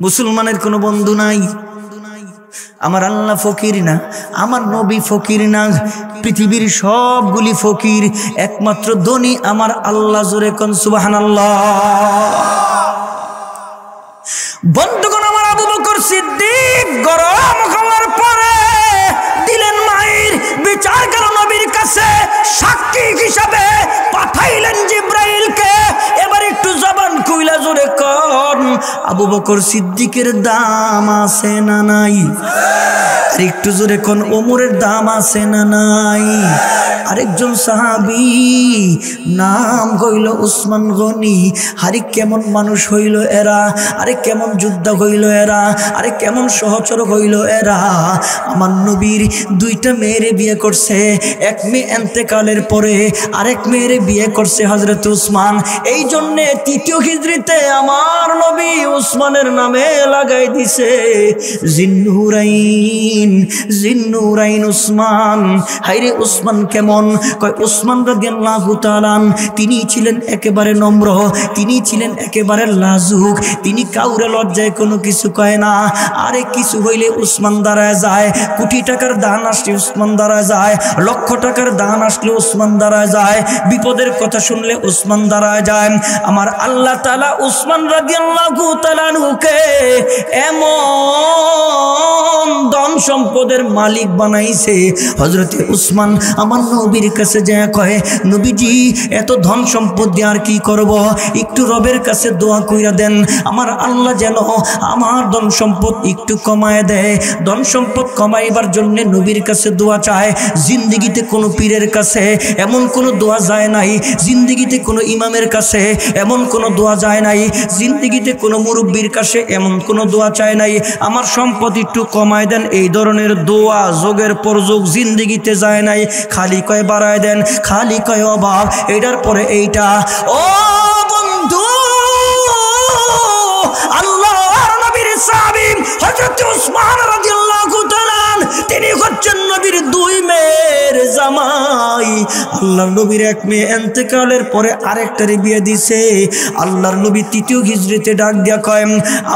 A: মুসলমানের কোনো বন্ধু নাই। আমার আল্লাহ ফকির না, আমার নবী ফকির না, পৃথিবীর সবগুলি ফকির, একমাত্র ধনী আমার আল্লাহ। জোরে কোন সুবহানাল্লাহ। বন্ধুগণ, আমার আবু বকর সিদ্দিক গরম হওয়ার পরে দিলেন মায়ের বিচার গেল নবীর কাছে, সাক্ষী হিসাবে পাঠাইলেন জিব্রাইলকে। এবার একটু জবান খুইলা জোরে কোন আবু বকর সিদ্দিকের দাম আছে না নাই? আর একটু জোরে কোন ওমরের দাম আছে না নাই? আরেকজন সাহাবী নাম হইল উসমান গনি। আরে কেমন মানুষ হইল এরা, আরে কেমন যোদ্ধা হইল এরা, আরে কেমন সহচর হইল এরা। আমার নবীর দুইটা মেয়েরে বিয়ে করছে, এক মেয়ে এন্তেকালের পরে আরেক মেয়েরে বিয়ে করছে হযরত উসমান। এই জন্যে তৃতীয় হিজরিতে আমার নবী উসমানের নামে লাগাই দিছে জিন্নুরাইন, জিন্নুরাইন উসমান। হাইরে উসমান কেমন? কয় উসমান রাদিয়াল্লাহু তাআলা তিনি ছিলেন একেবারে নম্র, তিনি ছিলেন একেবারে লাজুক, তিনি কাউরে লজ্জায় কোনো কিছু কয় না। আরে কিছু হইলে উসমান দাঁড়ায় যায়, কোটি টাকার দান আসলে উসমান দাঁড়ায় যায়, লক্ষ টাকার দান আসলে উসমান দাঁড়ায় যায়, বিপদের কথা শুনলে উসমান দাঁড়ায় যায়। আমার আল্লাহ তাআলা উসমান রাদিয়াল্লাহু তাআলা নুকে এমন ধন সম্পদের মালিক বানাইছে। হযরতে উসমান আমার নবীর কাছে যায় কয়, নবীজি এত ধন সম্পদ দিয়ে আর কি করব, একটু রবের কাছে দোয়া কইরা দেন আমার আল্লাহ যেন আমার ধন সম্পদ একটু কমায় দেয়। ধন সম্পদ কমাইবার জন্য নবীর কাছে দোয়া চায়। জিন্দেগিতে কোনো পীরের কাছে এমন কোনো দোয়া যায় নাই, জিন্দেগিতে কোনো ইমামের কাছে এমন কোনো দোয়া যায় নাই, জিন্দেগিতে কোনো মুরব্বীর কাছে এমন কোনো দোয়া চায় নাই আমার সম্পদ একটু কমায় দেন। এই ধরনের দোয়া যোগের পর যোগ জিন্দেগিতে যায় নাই। খালি কয় বাড়ায় দেন, খালি কয় অভাব, এটার পরে এইটা। ও বন্ধু, আল্লাহর নবীর সাহাবী হযরত উসমান রাদিয়াল্লাহু তাআলা তিনি হচ্ছেন নবীর দুই মেয়ের জামাই। আল্লাহর নবীর এক মেয়ে ইন্তেকালের পরে আরেকটারে বিয়ে দিছে। আল্লাহর নবী তৃতীয় হিজরিতে ডাক দিয়া কয়,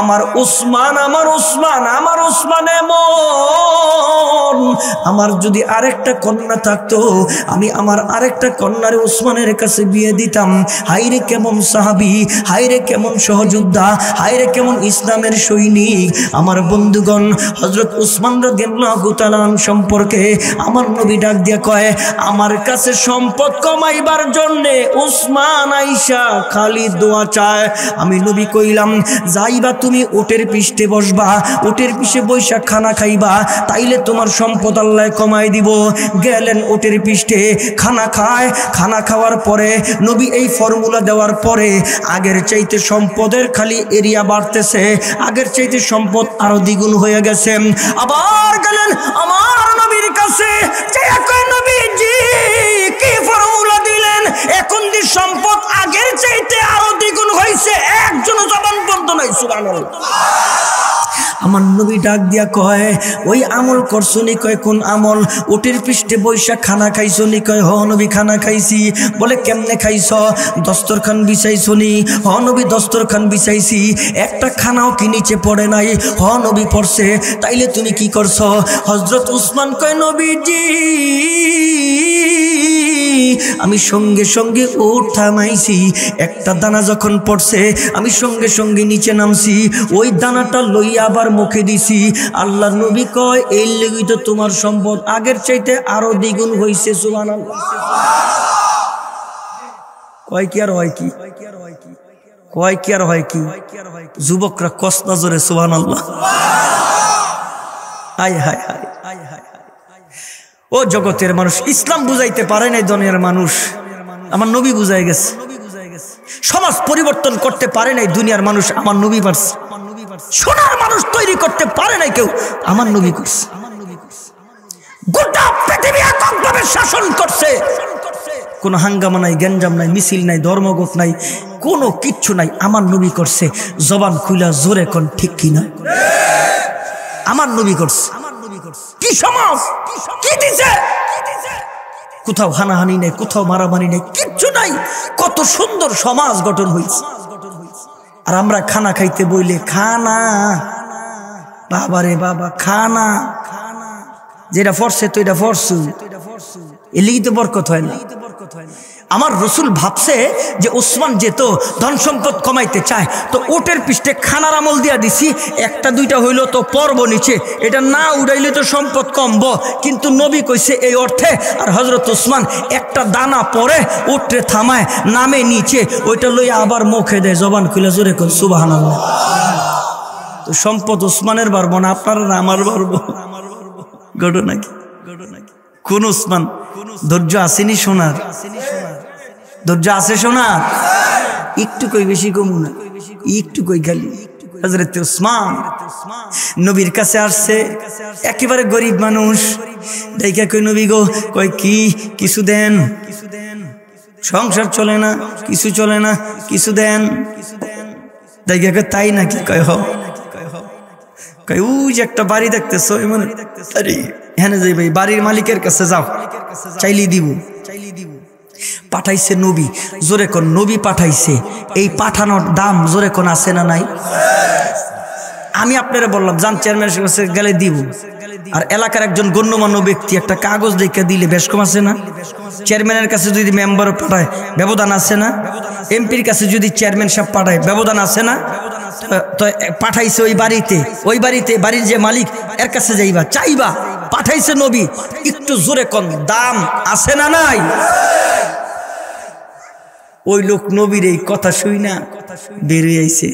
A: আমার উসমান, আমার উসমান, আমার উসমান এমন, আমার যদি আরেকটা কন্যা থাকতো আমি আমার আরেকটা কন্যারে উসমানের কাছে বিয়ে দিতাম। হাইরে কেমন সাহাবী, হাইরে কেমন সহযোদ্ধা, হাইরে কেমন ইসলামের সৈনিক। আমার বন্ধুগণ, হযরত উসমান রাদিয়াল্লাহু তাআলা সম্পর্কে আমার নবী ডাক দিয়া কয়, আমার কাছে সম্পদ কমাইবার জন্যে উসমান আইসা খালি দোয়া চায়। আমি নবী কইলাম, যাইবা তুমি উটের পৃষ্ঠে বসবা, উটের পিঠে বৈশা খানা খাইবা, তাইলে তোমার সম্পদ আল্লাহ কমাই দিব। গেলেন উটের পৃষ্ঠে, খানা খায়, খানা খাওয়ার পরে নবী এই ফর্মুলা দেওয়ার পরে আগের চাইতে সম্পদের খালি এরিয়া বাড়তেছে, আগের চাইতে সম্পদ আরো দ্বিগুণ হয়ে গেছে। আবার গেলেন আমার নবীর কাছে, নবীজি কি ফর্মুলা দিলেন? এখন যে সম্পদ আগের চাইতে আরো দ্বিগুণ হয়েছে, একজন জবান বন্ধ নাই। সুবহানাল্লাহ। আমার নবী ডাক দিয়া কয়, ওই আমল করছনি? কয় কোন আমল? উটের পৃষ্ঠে বৈশা খানা খাইছনি? কয় হ নবী খানা খাইছি। বলে কেমনে খাইছ? দস্তরখান বিছাইছনি? হ নবী দস্তরখান বিছাইছি। একটা খানাও কি নিচে পড়ে নাই? হ নবী পড়ছে। তাইলে তুমি কি করছ? হযরত উসমান কয়, নবীজি আমি সঙ্গে সঙ্গে উট থামাইছি, একটা দানা যখন পড়ছে আমি সঙ্গে সঙ্গে নিচে নামছি, ওই দানাটা লইয়া আবার মুখে দিছি। আল্লাহ নবী কয়, এই লেগেই তো তোমার সম্পদ আগের চাইতে আরো দ্বিগুণ হইছে। সুবহানাল্লাহ। কয় কি আর হয় কি? কয় কি আর হয় কি? যুবকরা কস নজরে সুবহানাল্লাহ। হায় হায় হায় হায় হায়। ও জগতের মানুষ, ইসলাম বুঝাইতে পারে নাই দুনিয়ার মানুষ, আমার নবী বুঝাই গেছে। সমাজ পরিবর্তন করতে পারে নাই দুনিয়ার মানুষ, আমার নবী পারছে। সোনার মানুষ তৈরি করতে পারে নাই কেউ, আমার নবী করছে। গোটা পৃথিবী এককভাবে শাসন করছে। কোনো হাঙ্গামা নাই, গঞ্জাম নাই, মিছিল নাই, ধর্মঘট নাই, কোনো কিচ্ছু নাই, আমার নবী করছে। জবান খুলা জোরে কোন ঠিক কিনা? আমার নবী করছে। কি সমাজ, কি দিছে? কোথাও হানাহানি নাই, কোথাও মারামারি নাই, কিচ্ছু নাই। কত সুন্দর সমাজ গঠন হয়েছে। আর আমরা খানা খাইতে বইলে খানা, বাবারে বাবা, খানা যেটা ফরছে তো এটা ফরছু, এলিগি তো বরকত হয় না। আমার রসুল ভাবছে যে ওসমান যেত ধন সম্পদ কমাইতে চায়, তো ওটের পৃষ্ঠে খানার আমল দিয়া দিছি, একটা দুইটা হইল তো পর্ব নিচে, এটা না উড়াইলে তো সম্পদ কমবো। কিন্তু নবী কইছে এই অর্থে। আর হযরত ওসমান একটা দানা পরে উঠে থামায়, নামে নিচে, ওইটা লইয়া আবার মুখে দেয়। জবান খুলে জোরে কর সুবহানাল্লাহ। তো সম্পদ ওসমানের বাড়বো না, আপনারা না আমার বাড়বো। ঘটনা কি? কোন উসমান? ধৈর্য আসেনি শোনার? ধৈর্য আছে শোনার? একটু কই, বেশি কমু না, একটু কই খালি। হযরত উসমান নবীর কাছে আসছে, একেবারে গরিব মানুষ। দেখে কই নবী গো, কয় কি? কিছু দেন, সংসার চলে না, কিছু চলে না, কিছু দেন। দেখে কয় তাই নাকি? কয় হ। কয় ওই যে একটা বাড়ি দেখতেছো, মানে হ্যাঁ যাই ভাই, বাড়ির মালিকের কাছে যাও, চাইলেই দিব। পাঠাইছে নবী, জোরে কোন নবী পাঠাইছে। এই পাঠানোর দাম জোরে কোন আছে না নাই? আমি আপনারা বললাম যান চেয়ারম্যানের কাছে গেলে দিব, আর এলাকার একজন গণ্যমান্য ব্যক্তি একটা কাগজ দেখে দিলে বেশ কম আছে না? চেয়ারম্যানের কাছে যদি মেম্বার পাঠায় ব্যবধান আছে না? এমপির কাছে যদি চেয়ারম্যান সাহেব পাঠায় ব্যবধান আছে না? তো পাঠাইছে ওই বাড়িতে বাড়ির যে মালিক এর কাছে যাইবা, চাইবা। পাঠাইছে নবী, একটু জোরে কোন দাম আছে না নাই? ওই লোক নবীর এই কথা শুই না বেরিয়ে আইছে।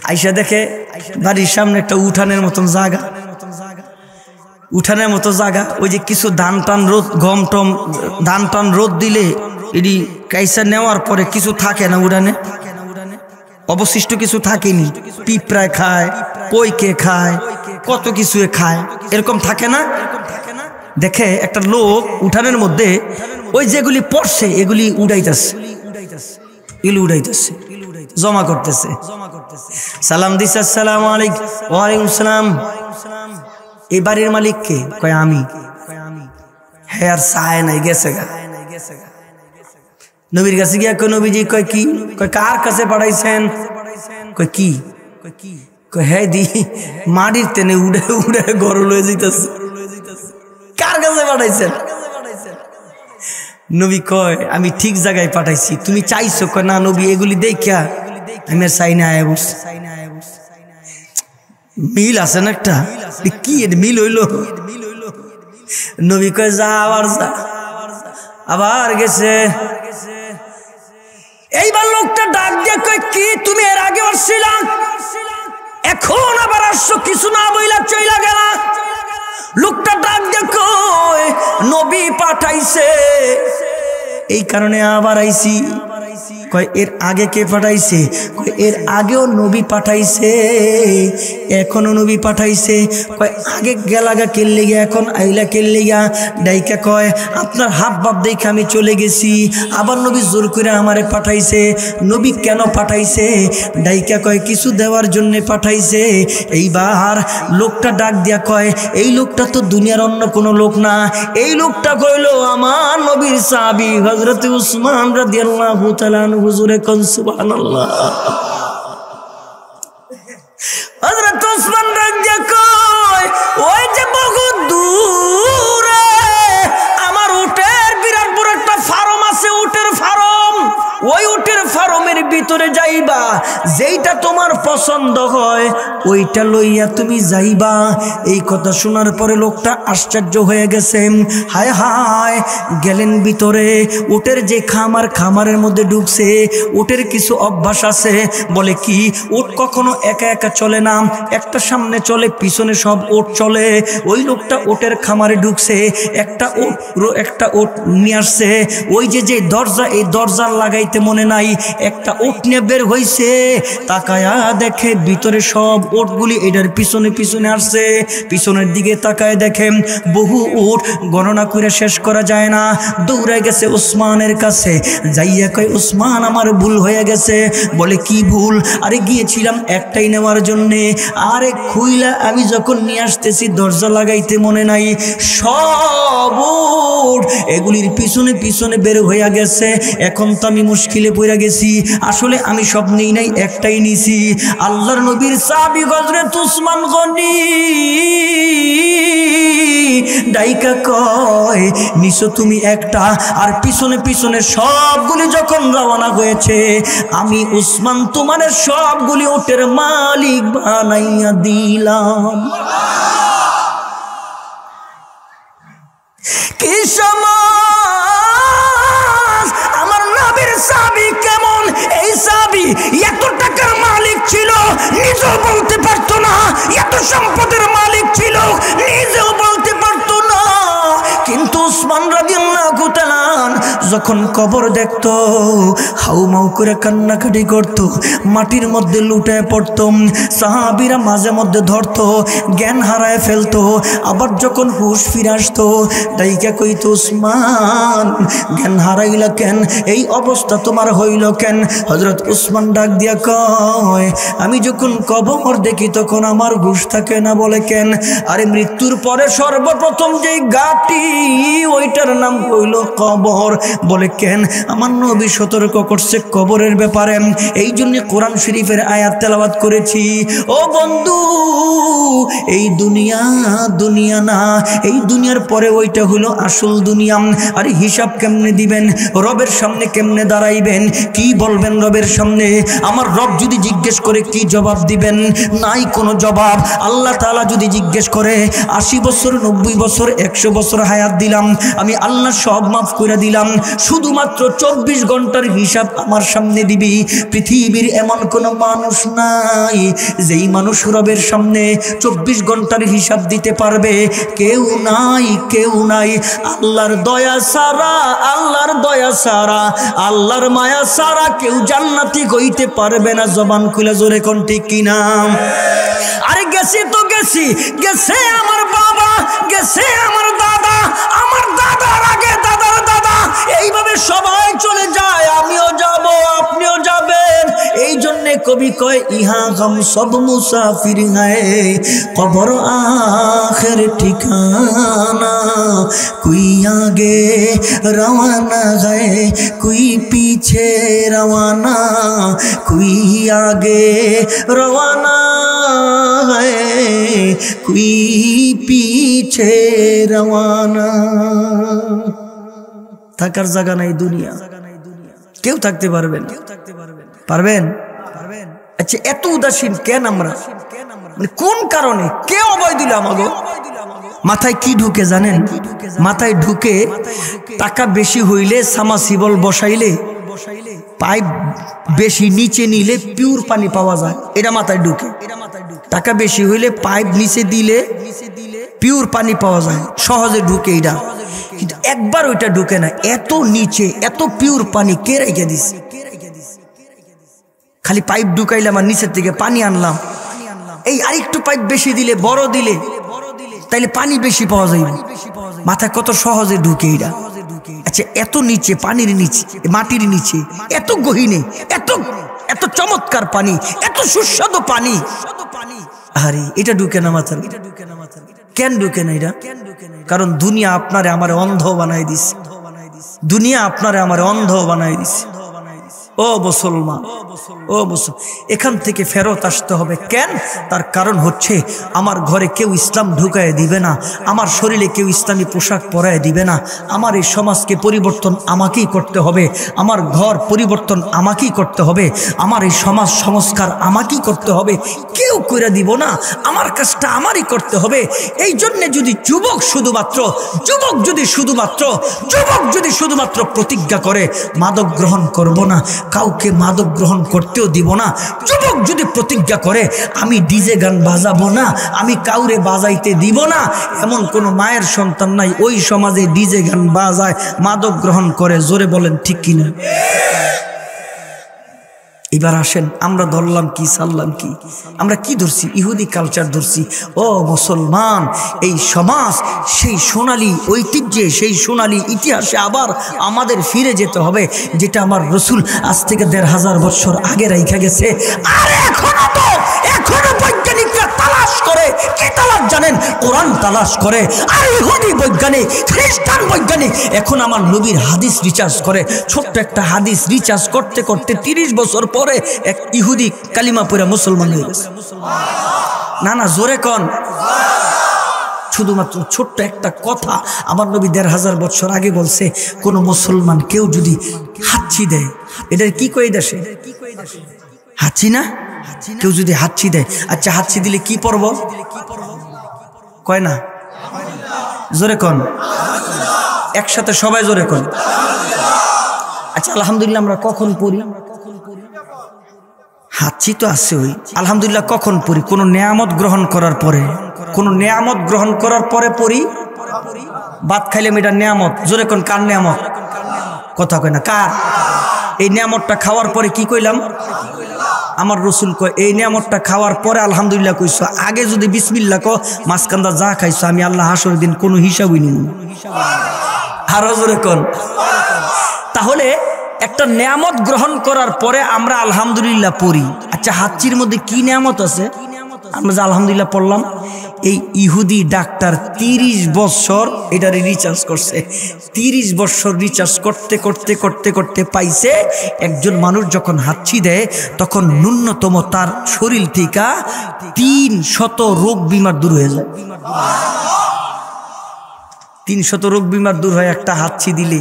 A: আইসা দেখে বাড়ির সামনে একটা উঠানের মতন জায়গা, উঠানের মতো জায়গা। ওই যে কিছু ধান টান রোদ, গম টম ধান টান রোদ দিলে এটি কাইসা নেওয়ার পরে কিছু থাকে না উঠানে, অবশিষ্ট কিছু থাকেনি। পিঁপড়ায় খায়, পইকে খায়, কত কিছু খায়, এরকম থাকে না? দেখে একটা লোক উঠানের মধ্যে ওই যেগুলি পড়ছে এগুলি উড়াইতেছে, জমা করতেছে। সালাম দিছে, আসসালামু আলাইকুম। ওয়ালাইকুম সালাম। এই বাড়ির মালিক কে? কয় আমি। হ্যাঁ আর চায় নাই, গেছে গা। নবীর কাছে গিয়া কয় নবীজি, কয় কি? কয় কার কাছে পাঠাইছেন? কয় কি? কয় হ্যাঁ দি মাটির টেনে উড়ে উড়ে ঘর লয়ে যাইতেছে। কার কাছে পাঠাইছেন? নবী কয় আমি ঠিক জায়গায় পাঠাইছি, তুমি চাইছো? কয় না নবী, এগুলি দেখা আমি চাই না। আয় বস, মিল আছে না একটা? কি মিল হইল? নবী কয় যা, আবার যা। আবার গেছে। এইবার লোকটা ডাক দিয়ে কয় কি তুমি এর আগে আসছিলা, এখন আবার আসছো? কিছু না বইলা চইলা গেলা। লোকটা ডাক দিয়ে কয় নবী পাঠাইছে, এই কারণে আবার আইছি। কয় এর আগে কে পাঠাইছে? কয় এর আগেও নবী পাঠাইছে, এখনো নবী পাঠাইছে। কয় আগে গেলাগা কেল্লে গিয়া, এখন আইলা কেল্লে গিয়া? ডাইকা কয় আপনার হাব ভাব দেখে আমি চলে গেছি, আবার নবী জোর করে আমারে পাঠাইছে। নবী কেন পাঠাইছে? ডাইকা কয় কিছু দেওয়ার জন্য পাঠাইছে। এইবার লোকটা ডাক দিয়া কয় এই লোকটা তো দুনিয়ার অন্য কোনো লোক না, এই লোকটা কইল আমার নবীর সাহাবী হযরত উসমান রাদিয়াল্লাহু তাআলা হুজুরে কোন সুবহানাল্লাহ। হযরত উসমান রাদিয়াল্লাহু কয় ওই যে বহু দূরে আমার উটের বিরাট বড় একটা ফার্ম আছে, উটের ফার্ম। ওই উটের ফার্মের ভিতরে যাইবা, যেইটা তোমার পছন্দ হয় ওইটা লইয়া তুমি যাইবা। এই কথা শোনার পরে লোকটা আশ্চর্য হয়ে গেছে। হায় হায়, গেলেন ভিতরে। উটের যে খামারের মধ্যে ঢুকছে। উটের কিছু অভ্যাস আছে, বলে কি উট কখনো একা একা চলে না, একটা সামনে চলে পিছনে সব উট চলে। ওই লোকটা উটের খামারে ঢুকছে, একটা উট নিয়ে আসছে। ওই যে দরজা, এই দরজা লাগাইতে মনে নাই, একটা উট নিয়ে বের হইছে। তাকায়া দেখে ভিতরে সব উটগুলি এটার পিছনে পিছনে আসছে। পিছনের দিকে তাকায় দেখে বহু উট, গণনা করে শেষ করা যায় না। দৌড়ে গেছে উসমানের কাছে, যাইয়া কয় উসমান আমার ভুল হয়ে গেছে। বলে কি ভুল? আরে গিয়েছিলাম একটাই নেওয়ার জন্যে, আরে খুইলা আমি যখন নিয়ে আসতেছি দরজা লাগাইতে মনে নাই, সব উট এগুলির পিছনে পিছনে বের হইয়া গেছে। এখন তো আমি মুশকিলে পড়ে গেছি, আসলে আমি সব নেই নাই, একটাই নিছি। আল্লাহর নবীর সাহাবী হযরত উসমান গনি ডাইকা কয় নিছো তুমি একটা, আর পিছনে পিছনে সবগুলি যখন রওনা হয়েছে, আমি উসমান তোমার সবগুলি উটের মালিক বানাইয়া দিলাম। কি সমাজ! আমার নবীর সাহাবী কেমন! এই সাহাবী এত টাকার মালিক ছিল, নিজেও বলতে পারতো না। এত সম্পদের মালিক ছিল, নিজেও যখন কবর দেখত হাউমাউ করে কান্নাকাটি করত, মাটির মধ্যে লুটায় পড়ত। সাহাবীরা মাঝে মধ্যে ধরত, জ্ঞান হারায় ফেলতো। আবার যখন হুশ ফিরে আসতো ডাইকা কইতো, উসমান জ্ঞান হারাইলা কেন, এই অবস্থা তোমার হইল কেন? হযরত উসমান ডাক দিয়া কয়, আমি যখন কবর দেখি তখন আমার হুশ থাকে না। বলে কেন? আরে মৃত্যুর পরে সর্বপ্রথম যেই গাটি ওইটার নাম হইল কবর। বলে কেন? আমার নবী সতর্ক করছে কবরের ব্যাপারে, এই জন্য কোরআন শরীফের আয়াত তেলাওয়াত করেছি। ও বন্ধু, এই দুনিয়া দুনিয়া না, এই দুনিয়ার পরে ওইটা হলো আসল দুনিয়া। আর হিসাব কেমনে দিবেন? রবের সামনে কেমনে দাঁড়াইবেন? কি বলবেন রবের সামনে? আমার রব যদি জিজ্ঞেস করে কি জবাব দিবেন? নাই কোনো জবাব। আল্লাহ তাআলা যদি জিজ্ঞেস করে 80 বছর 90 বছর 100 বছর হায়াত দিলাম, আমি আল্লাহ সব মাফ করে দিলাম, শুধুমাত্র 24 ঘন্টার হিসাব আমার সামনে দিবি। পৃথিবীর এমন কোনো মানুষ নাই যেই মানুষ রবের সামনে 24 ঘন্টার হিসাব দিতে পারবে। কেউ নাই, কেউ নাই। আল্লাহর দয়া সারা, আল্লাহর দয়া সারা, আল্লাহর মায়া সারা কেউ জান্নাতি হইতে পারবে না। জবান খুলে জোরে কোন ঠিক কিনা? আরে গেছি তো গেছি, গেছে আমার বাবা, গেছে আমার দাদা, আমার দাদার আগে দাদার দাদা, এইভাবে সবাই চলে যায়। আমিও যাব, আপনিও যাবেন। এই জন্যে কবি কয়, ইহা গম সব মুসাফির হ্যায়, কবর আখের ঠিকানা, কুই আগে রওয়ানা হ্যায়, কুই পিছে রওয়ানা, কুই আগে রওয়ানা হ্যায়, কুই পিছে রওয়ানা। থাকার জায়গা নাই দুনিয়া, কেউ থাকতে পারবেন? পারবেন? আচ্ছা, এত উদাসীন কেন আমরা? মানে কোন কারণে? কে অভয় দিল আমাগো? মাথায় কি ঢুকে জানেন? মাথায় ঢুকে টাকা বেশি হইলে সামাসিবল বসাইলে, পাইপ বেশি নিচে নিলে পিওর পানি পাওয়া যায়, এটা মাথায় ঢুকে। টাকা বেশি হইলে পাইপ নিচে দিলে পিওর পানি পাওয়া যায়, সহজে ঢুকে এটা। কিন্তু একবার ওইটা ঢুকে না। এত নিচে এত পিওর পানি কে রেখে দিছে? খালি পাইপ ঢুকাইলাম আর নিচের থেকে পানি আনলাম। এই আরেকটু পাইপ বেশি দিলে, বড় দিলে, তাইলে পানি বেশি পাওয়া যায়। মাথায় কত সহজে ঢুকে এটা। আচ্ছা, এত নিচে, পানির নিচে, মাটির নিচে, এত গহীনে, এত এত চমৎকার পানি, এত সুস্বাদু পানি, আরে এটা ঢুকে না মাথার? কেন ঢুকে না এটা? কারণ দুনিয়া আপনারে আমার অন্ধ বানাই দিছে। দুনিয়া আপনারে আমার অন্ধ বানাই দিছে। ও মুসলমান, ও মুসলমান, এখান থেকে ফেরত আসতে হবে। কেন? তার কারণ হচ্ছে আমার ঘরে কেউ ইসলাম ঢুকায় দিবে না, আমার শরীরে কেউ ইসলামী পোশাক পরায় দিবে না। আমার এই সমাজকে পরিবর্তন আমাকেই করতে হবে, আমার ঘর পরিবর্তন আমাকেই করতে হবে, আমার এই সমাজ সংস্কার আমাকেই করতে হবে। কেউ করে দিব না, আমার কাজটা আমারই করতে হবে। এই জন্যে যদি যুবক যদি শুধুমাত্র প্রতিজ্ঞা করে মাদক গ্রহণ করব না, কাউকে মাদক গ্রহণ করতেও দিব না, যুবক যদি প্রতিজ্ঞা করে আমি ডিজে গান বাজাবো না, আমি কাউরে বাজাইতে দিব না, এমন কোন মায়ের সন্তান নাই ওই সমাজে ডিজে গান বাজায়, মাদক গ্রহণ করে। জোরে বলেন ঠিক কিনা? এবার আসেন, আমরা ধরলাম কি, ছাড়লাম কি? আমরা কি ধরছি? ইহুদি কালচার ধরছি। ও মুসলমান, এই সমাজ সেই সোনালী ঐতিহ্যে, সেই সোনালী ইতিহাসে আবার আমাদের ফিরে যেতে হবে, যেটা আমার রসুল আজ থেকে 1500 বছর আগে রাইখা গেছে। আর এখনো বৈজ্ঞানিকরা তালাশ করে, কি তালাশ জানেন? কোরআন তালাশ করে। আর ইহুদি বৈজ্ঞানিক, খ্রিস্টান বৈজ্ঞানিক এখন আমার নবীর হাদিস রিসার্চ করে। ছোট্ট একটা হাদিস রিসার্চ করতে করতে 30 বছর পরে এক ইহুদি কালিমা পড়ে মুসলমান হয়ে গেছে। না জোরে কন। শুধুমাত্র ছোট্ট একটা কথা আমার নবী 1500 বছর আগে বলছে, কোন মুসলমান কেউ যদি হাঁচি দেয়, এটার কি কই দেশে হাঁচি না? কেউ যদি হাঁচি দেয়, আচ্ছা হাঁচি দিলে কি পড়ব? কয় না? জোরে কন, একসাথে সবাই জোরে কন। আচ্ছা আলহামদুলিল্লাহ আমরা কখন পড়ি? হাঁচি তো আছে ওই আলহামদুলিল্লাহ কখন পড়ি? কোন নেয়ামত গ্রহণ করার পরে। কোন নেয়ামত গ্রহণ করার পরে পড়ি। ভাত খাইলাম, এটা নেয়ামত। জোরে কোন, কার নেয়ামত?
B: কথা কয় না কার? এই নিয়ামতটা খাওয়ার পরে কি কইলাম? আমার রসুল কয় এই নিয়ামতটা খাওয়ার পরে আলহামদুলিল্লাহ কইছো, আগে যদি বিসমিল্লাহ কও মাঝখানটা যা খাইছো আমি আল্লাহ হাসরের দিন কোনো হিসাবই নিব না। আর হজরে কোন? তাহলে একটা নিয়ামত গ্রহণ করার পরে আমরা আলহামদুলিল্লাহ পড়ি। আচ্ছা হাঁচির মধ্যে কি নিয়ামত আছে? আমরা যে আলহামদুলিল্লাহ পড়লাম, এই ইহুদি ডাক্তার 30 বছর এটারে রিচার্জ করছে। 30 বছর রিচার্জ করতে করতে করতে করতে পাইছে একজন মানুষ যখন হাঁচি দেয় তখন ন্যূনতম তার শরীর থেকে 300 রোগ বিমার দূর হয়ে যায়। 300 রোগ বিমার দূর হয় একটা হাঁচি দিলে।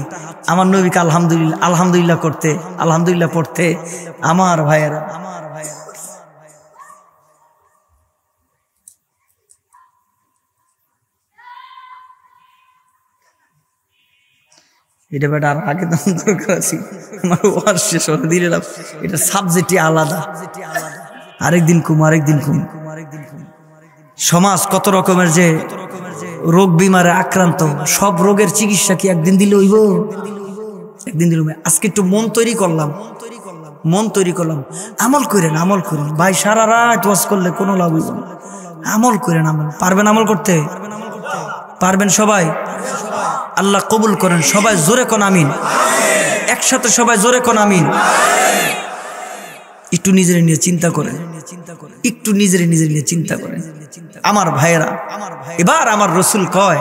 B: আমার নবীকে আলহামদুলিল্লাহ আলহামদুলিল্লাহ করতে, আলহামদুলিল্লাহ পড়তে। আমার ভাইয়েরা, এটা বেটা আর আগে দাম দরকার আছে, আমার ওয়াজ শেষ হতে দিলাম। এটা সাবজেক্টই আলাদা, আরেকদিন কুম। সমাজ কত রকমের যে রোগ বিমারে আক্রান্ত, সব রোগের চিকিৎসা কি একদিন দিলে হইব? একদিন দিল। আজকে একটু মন তৈরি করলাম, আমল করেন, ভাই সারা রাত ওয়াজ করলে কোনো লাভ হইব না। আমল করেন, পারবেন আমল করতে? পারবেন সবাই? আল্লাহ কবুল করেন। সবাই জোরে কোন আমিন, একসাথে সবাই জোরে কোন আমিন। একটু নিজের নিয়ে চিন্তা করেন, একটু নিজের নিয়ে চিন্তা করেন আমার ভাইয়েরা। এবার আমার রসুল কয়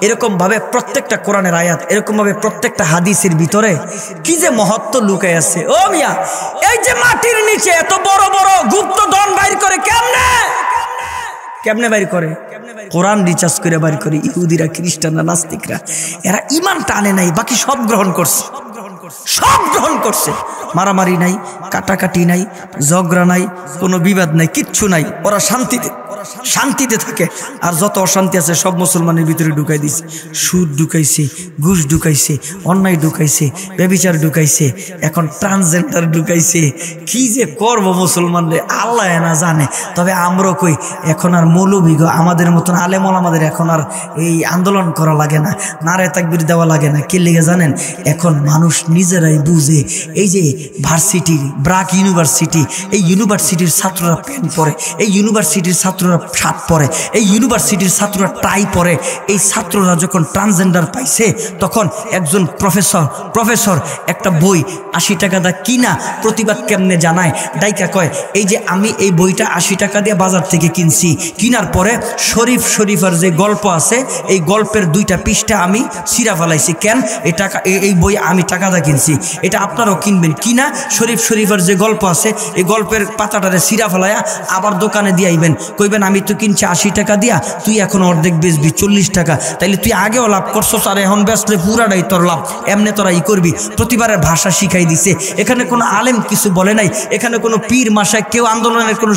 B: এরকম ভাবে প্রত্যেকটা কোরআনের আয়াত, এরকম ভাবে প্রত্যেকটা হাদিসের ভিতরে কি যে মহত্ব লুকায় আছে। ও মিয়া, এই যে মাটির নিচে এত বড় বড় গুপ্ত ধন বাইর করে কেমনে বাইর করে? কোরআন রিচার্জ করে বাইর করে। ইহুদিরা, খ্রিস্টানরা, নাস্তিকরা এরা ইমানটা আনে নাই, বাকি সব গ্রহণ করছে। মারামারি নাই, কাটাকাটি নাই, ঝগড়া নাই, কোনো বিবাদ নাই, কিচ্ছু নাই। ওরা শান্তিতে থাকে। আর যত অশান্তি আছে সব মুসলমানের ভিতরে ঢুকাই দিছে। সুদ ঢুকাইছে, ঘুষ ঢুকাইছে, অন্যায় ঢুকাইছে, ব্যভিচার ঢুকাইছে, এখন ট্রান্সজেন্ডার ঢুকাইছে। কি যে করবো মুসলমানরে আল্লাহ না জানে। তবে আমরাও কই এখন আর মৌলবী আমাদের মতন আলেমল আমাদের এখন আর এই আন্দোলন করা লাগে না, নারে তাকবীর দেওয়া লাগে না। কে লেগে জানেন? এখন মানুষ নিজেরাই বুঝে। এই যে ভার্সিটি, ব্রাক ইউনিভার্সিটি, এই ইউনিভার্সিটির ছাত্ররা প্যান্ট পরে, এই ইউনিভার্সিটির ছাত্ররা শার্ট পরে, এই ইউনিভার্সিটির ছাত্ররা টাই পরে। এই ছাত্ররা যখন ট্রান্সজেন্ডার পাইছে তখন একজন প্রফেসর একটা বই 80 টাকা দা কিনা প্রতিবাদ কেমনে জানায়, ডাইকা কয় এই যে আমি এই বইটা 80 টাকা দিয়ে বাজার থেকে কিনছি, কিনার পরে শরীফের যে গল্প আছে এই গল্পের 2টা পৃষ্ঠা আমি ছিঁড়া ফেলাইছি। কেন? এই বই আমি টাকা দা কিনছি, এটা আপনারাও কিনবেন কিনা। শরীফের যে গল্প আছে এই গল্পের পাতাটারে ছিঁড়া ফেলাইয়া আবার দোকানে দিয়ে আইবেন, কইবেন আমি তো কিনছি 80 টাকা দিয়া, তুই এখন অর্ধেক বেচবি 40 টাকা, তাইলে তুই আগেও লাভ করছস আর এখন বেচলে পুরাটাই তোর লাভ। এমনি তোরা করবি। প্রতিবারের ভাষা শিখাই দিছে। এখানে কোনো আলেম কিছু বলে নাই, এখানে কোনো পীর মাসায় কেউ আন্দোলনের কোনো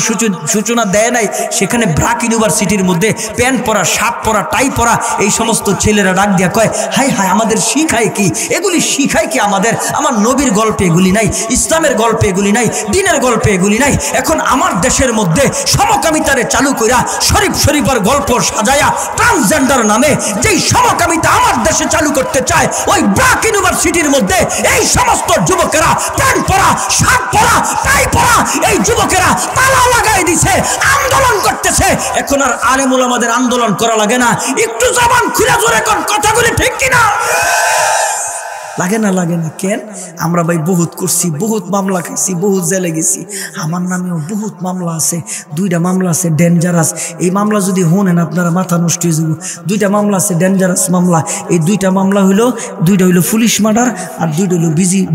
B: সূচনা দেয় নাই। সেখানে ব্রাক ইউনিভার্সিটির মধ্যে প্যান্ট পরা, শার্ট পরা, টাই পরা এই সমস্ত ছেলেরা ডাক দিয়া কয় হাই আমাদের শিখায় কি? এগুলি শিখায় কি আমাদের? আমার নবীর গল্পে এগুলি নাই, ইসলামের গল্পে এগুলি নাই, দ্বীনের গল্পে এগুলি নাই। এখন আমার দেশের মধ্যে সমকামিতারে চালু কইরা শরীফের গল্প সাজায়া ট্রান্সজেন্ডার নামে যেই সমকামিতা আমার দেশে চালু করতে চায়, ওই ব্রাক ইউনিভার্সিটির মধ্যে এই সমস্ত যুবকেরা প্যান্ট পরা, শার্ট পরা, টাই পরা এই যুবকেরা তালা লাগাই দিছে, আন্দোলন করতেছে। এখন আর আলেম ওলামাদের আন্দোলন করা লাগে না। একটু জবান খুলে জোরে কোন কথাগুলি ঠিক কিনা? লাগে না। কেন? আমরা ভাই বহুত করছি, বহুত মামলা খাইছি, বহুত জেলে গেছি। আমার নামেও বহুত মামলা আছে। 2টা মামলা আছে ডেঞ্জারাস। এই মামলা যদি হোনেন আপনারা মাথা নষ্ট হয়ে যাব। 2টা মামলা আছে ডেঞ্জারাস মামলা। এই 2টা মামলা হইল, 2টা হইল পুলিশ মার্ডার আর 2টা হইল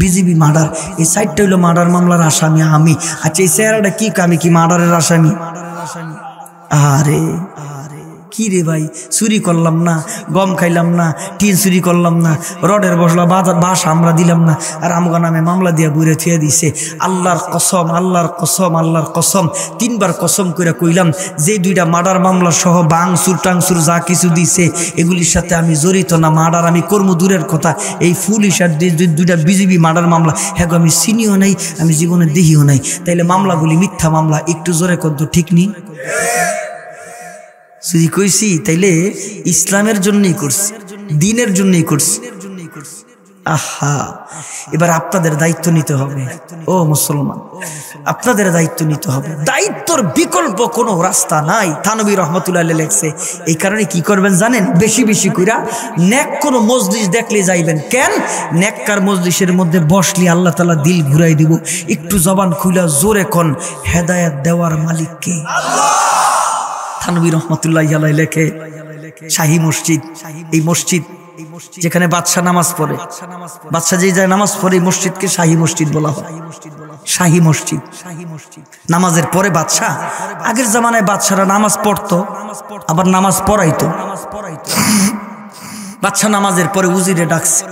B: বিজিবি মার্ডার। এই 4টা হইল মার্ডার মামলার আসামি আমি। আচ্ছা এই চেহারাটা কি? আমি কি মার্ডারের আসামি? আরে কি রে ভাই, চুরি করলাম না, গম খাইলাম না, টিন চুরি করলাম না, রডের বসলা বাস আমরা দিলাম না, আর আমগো নামে মামলা দিয়া বুড়ে থুয়ে দিছে। আল্লাহর কসম 3বার কসম করে কইলাম যে 2টা মার্ডার মামলা সহ বাংসুর টাংসুর যা কিছু দিছে এগুলির সাথে আমি জড়িত না। মার্ডার আমি কর্ম দূরের কথা, এই পুলিশ আর 2টা বিজিবি মার্ডার মামলা হ্যাঁ আমি চিনিও নাই, আমি জীবনে দেখিও নাই। তাইলে মামলাগুলি মিথ্যা মামলা। একটু জোরে কত ঠিক নি? যদি কইছি তাইলে ইসলামের জন্যই করছি, দ্বীনের জন্যই করছি।
A: আহা, এবার আপনাদের দায়িত্ব নিতে হবে। ও মুসলমান, আপনাদের দায়িত্ব নিতে হবে। দায়িত্বর বিকল্প কোনো রাস্তা নাই। থানবী রহমতুল্লাহ লেখছে, এই কারণে কি করবেন জানেন? বেশি বেশি কইরা নেক কোনো মজলিস দেখলে যাইবেন। কেন? নেককার মজলিসের মধ্যে বসলে আল্লাহ তাআলা দিল ঘুরাই দিব। একটু জবান খুলা জোরে কোন, হেদায়েত দেওয়ার মালিক কে? থানবী রহমতুল্লাহ আলাইহি লেখে, শাহী মসজিদ, এই মসজিদ যেখানে বাদশাহ নামাজ পড়ে, বাদশাহ যে যায় নামাজ পড়ে, এই মসজিদকে শাহী মসজিদ বলা হয়। শাহী মসজিদ, নামাজের পরে বাদশাহ, আগের জামানায় বাদশারা নামাজ পড়তো, আবার নামাজ পড়াইতো। বাদশাহ নামাজের পরে উজিরে ডাকছে,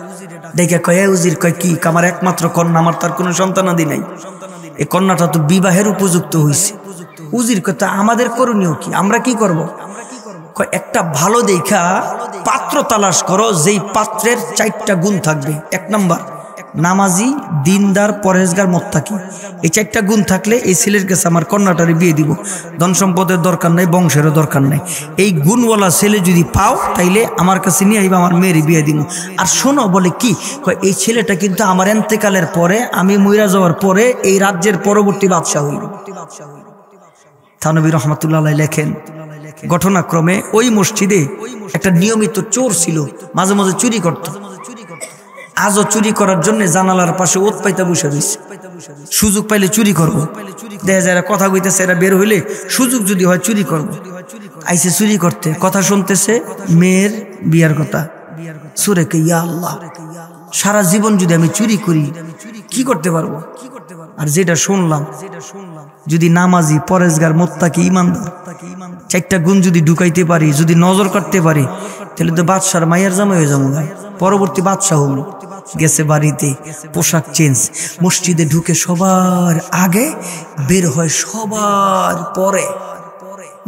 A: দেখে কয়, উজির, কয় কি? আমার একমাত্র কন্যা, আমার তার কোনো সন্তানাদি নাই, এই কন্যাটা তো বিবাহের উপযুক্ত হয়েছে। উজির কথা, আমাদের করণীয় কি? আমরা কি করব? একটা ভালো দেখা পাত্র তালাশ করো, যেই পাত্রের 4টা গুণ থাকবে। 1 নাম্বার, নামাজি, দিনদার, পরহেজগার, মুত্তাকি। এই 4টা গুণ থাকলে এই ছেলের কাছে আমার কন্যাটারে বিয়ে দিব। ধন সম্পদের দরকার নাই, বংশেরও দরকার নাই। এই গুণওয়ালা ছেলে যদি পাও, তাইলে আমার কাছে নিয়ে আইবা, আমার মেয়ের বিয়ে দিব। আর শোনো, বলে কি? এই ছেলেটা কিন্তু আমার এন্তেকালের পরে, আমি মইরা যাওয়ার পরে এই রাজ্যের পরবর্তী বাদশাহ হইল। থানবী রহমতুল্লাহ লেখেন, ঘটনাক্রমে ওই মসজিদে একটা নিয়মিত চোর ছিল, মাঝে মাঝে চুরি করত। আজও চুরি করার জন্য জানালার পাশে ওত পাইতা বসে রয়েছে, সুযোগ পাইলে চুরি করব। দেখা যায় কথা কইতেছে, এরা বের হইলে সুযোগ যদি হয় চুরি করব। আইসে চুরি করতে, কথা শুনতেছে মেয়ের বিয়ার কথা। সুরে কে, ইয়া আল্লাহ, সারা জীবন যদি আমি চুরি করি কি করতে পারবো? আর যেটা শুনলাম, যদি নামাজি, পরেজগার, মুত্তাকি, ঈমানদার 4টা গুণ যদি ঢুকাইতে পারি, যদি নজর করতে পারি, তাহলে তো বাদশার মায়ের জামাই হয়ে যাবো, পরবর্তী বাদশাহ হলো। গেছে বাড়িতে, পোশাক চেঞ্জ, মসজিদে ঢুকে সবার আগে, বের হয় সবার পরে।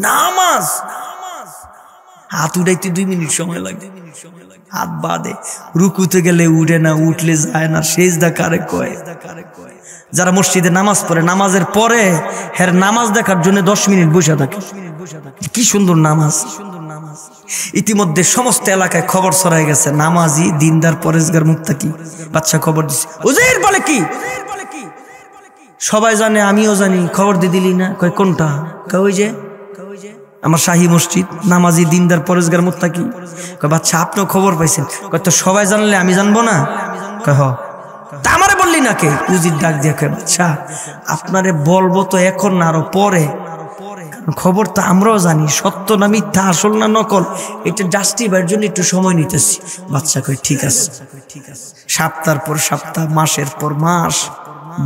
A: নামাজ, হাত উঠাইতে 2 মিনিট সময় লাগে, হাত বাঁধে, রুকুতে গেলে উঠে না, উঠলে যায় না, সেজদা কারে কয়। যারা মসজিদে নামাজ পড়ে, নামাজের পরে হের নামাজ দেখার জন্য 10 মিনিট বসে থাকে। কি সুন্দর নামাজ! ইতিমধ্যে সমস্ত এলাকায় খবর ছড়াই গেছে, নামাজি, দিনদার, পরেজগার, মুত্তাকি। বাদশা খবর দিছে, উজির বলে কি? সবাই জানে, আমিও জানি। খবর দিয়ে দিলি না? কয় কোনটা? কয় ওই যে আমার শাহী মসজিদ, নামাজি, দিনদার, পরেজগার, মুত্তাকি। কয় বাদশা, আপনিও খবর পাইছেন? কয় তো সবাই জানলে আমি জানবো না? কয় হ। তা আমারে বললি না কে? উজির ডাক দিয়ে কয়, বাদশা আপনারে বলবো তো এখন না, আরো পরে। খবর তো আমরাও জানি, সত্য না মিথ্যা, আসল না নকল, এটা জাস্টিফাইয়ের জন্য একটু সময় নিতেছি। বাদশা কয় ঠিক আছে। সপ্তাহের পর সপ্তাহ, মাসের পর মাস,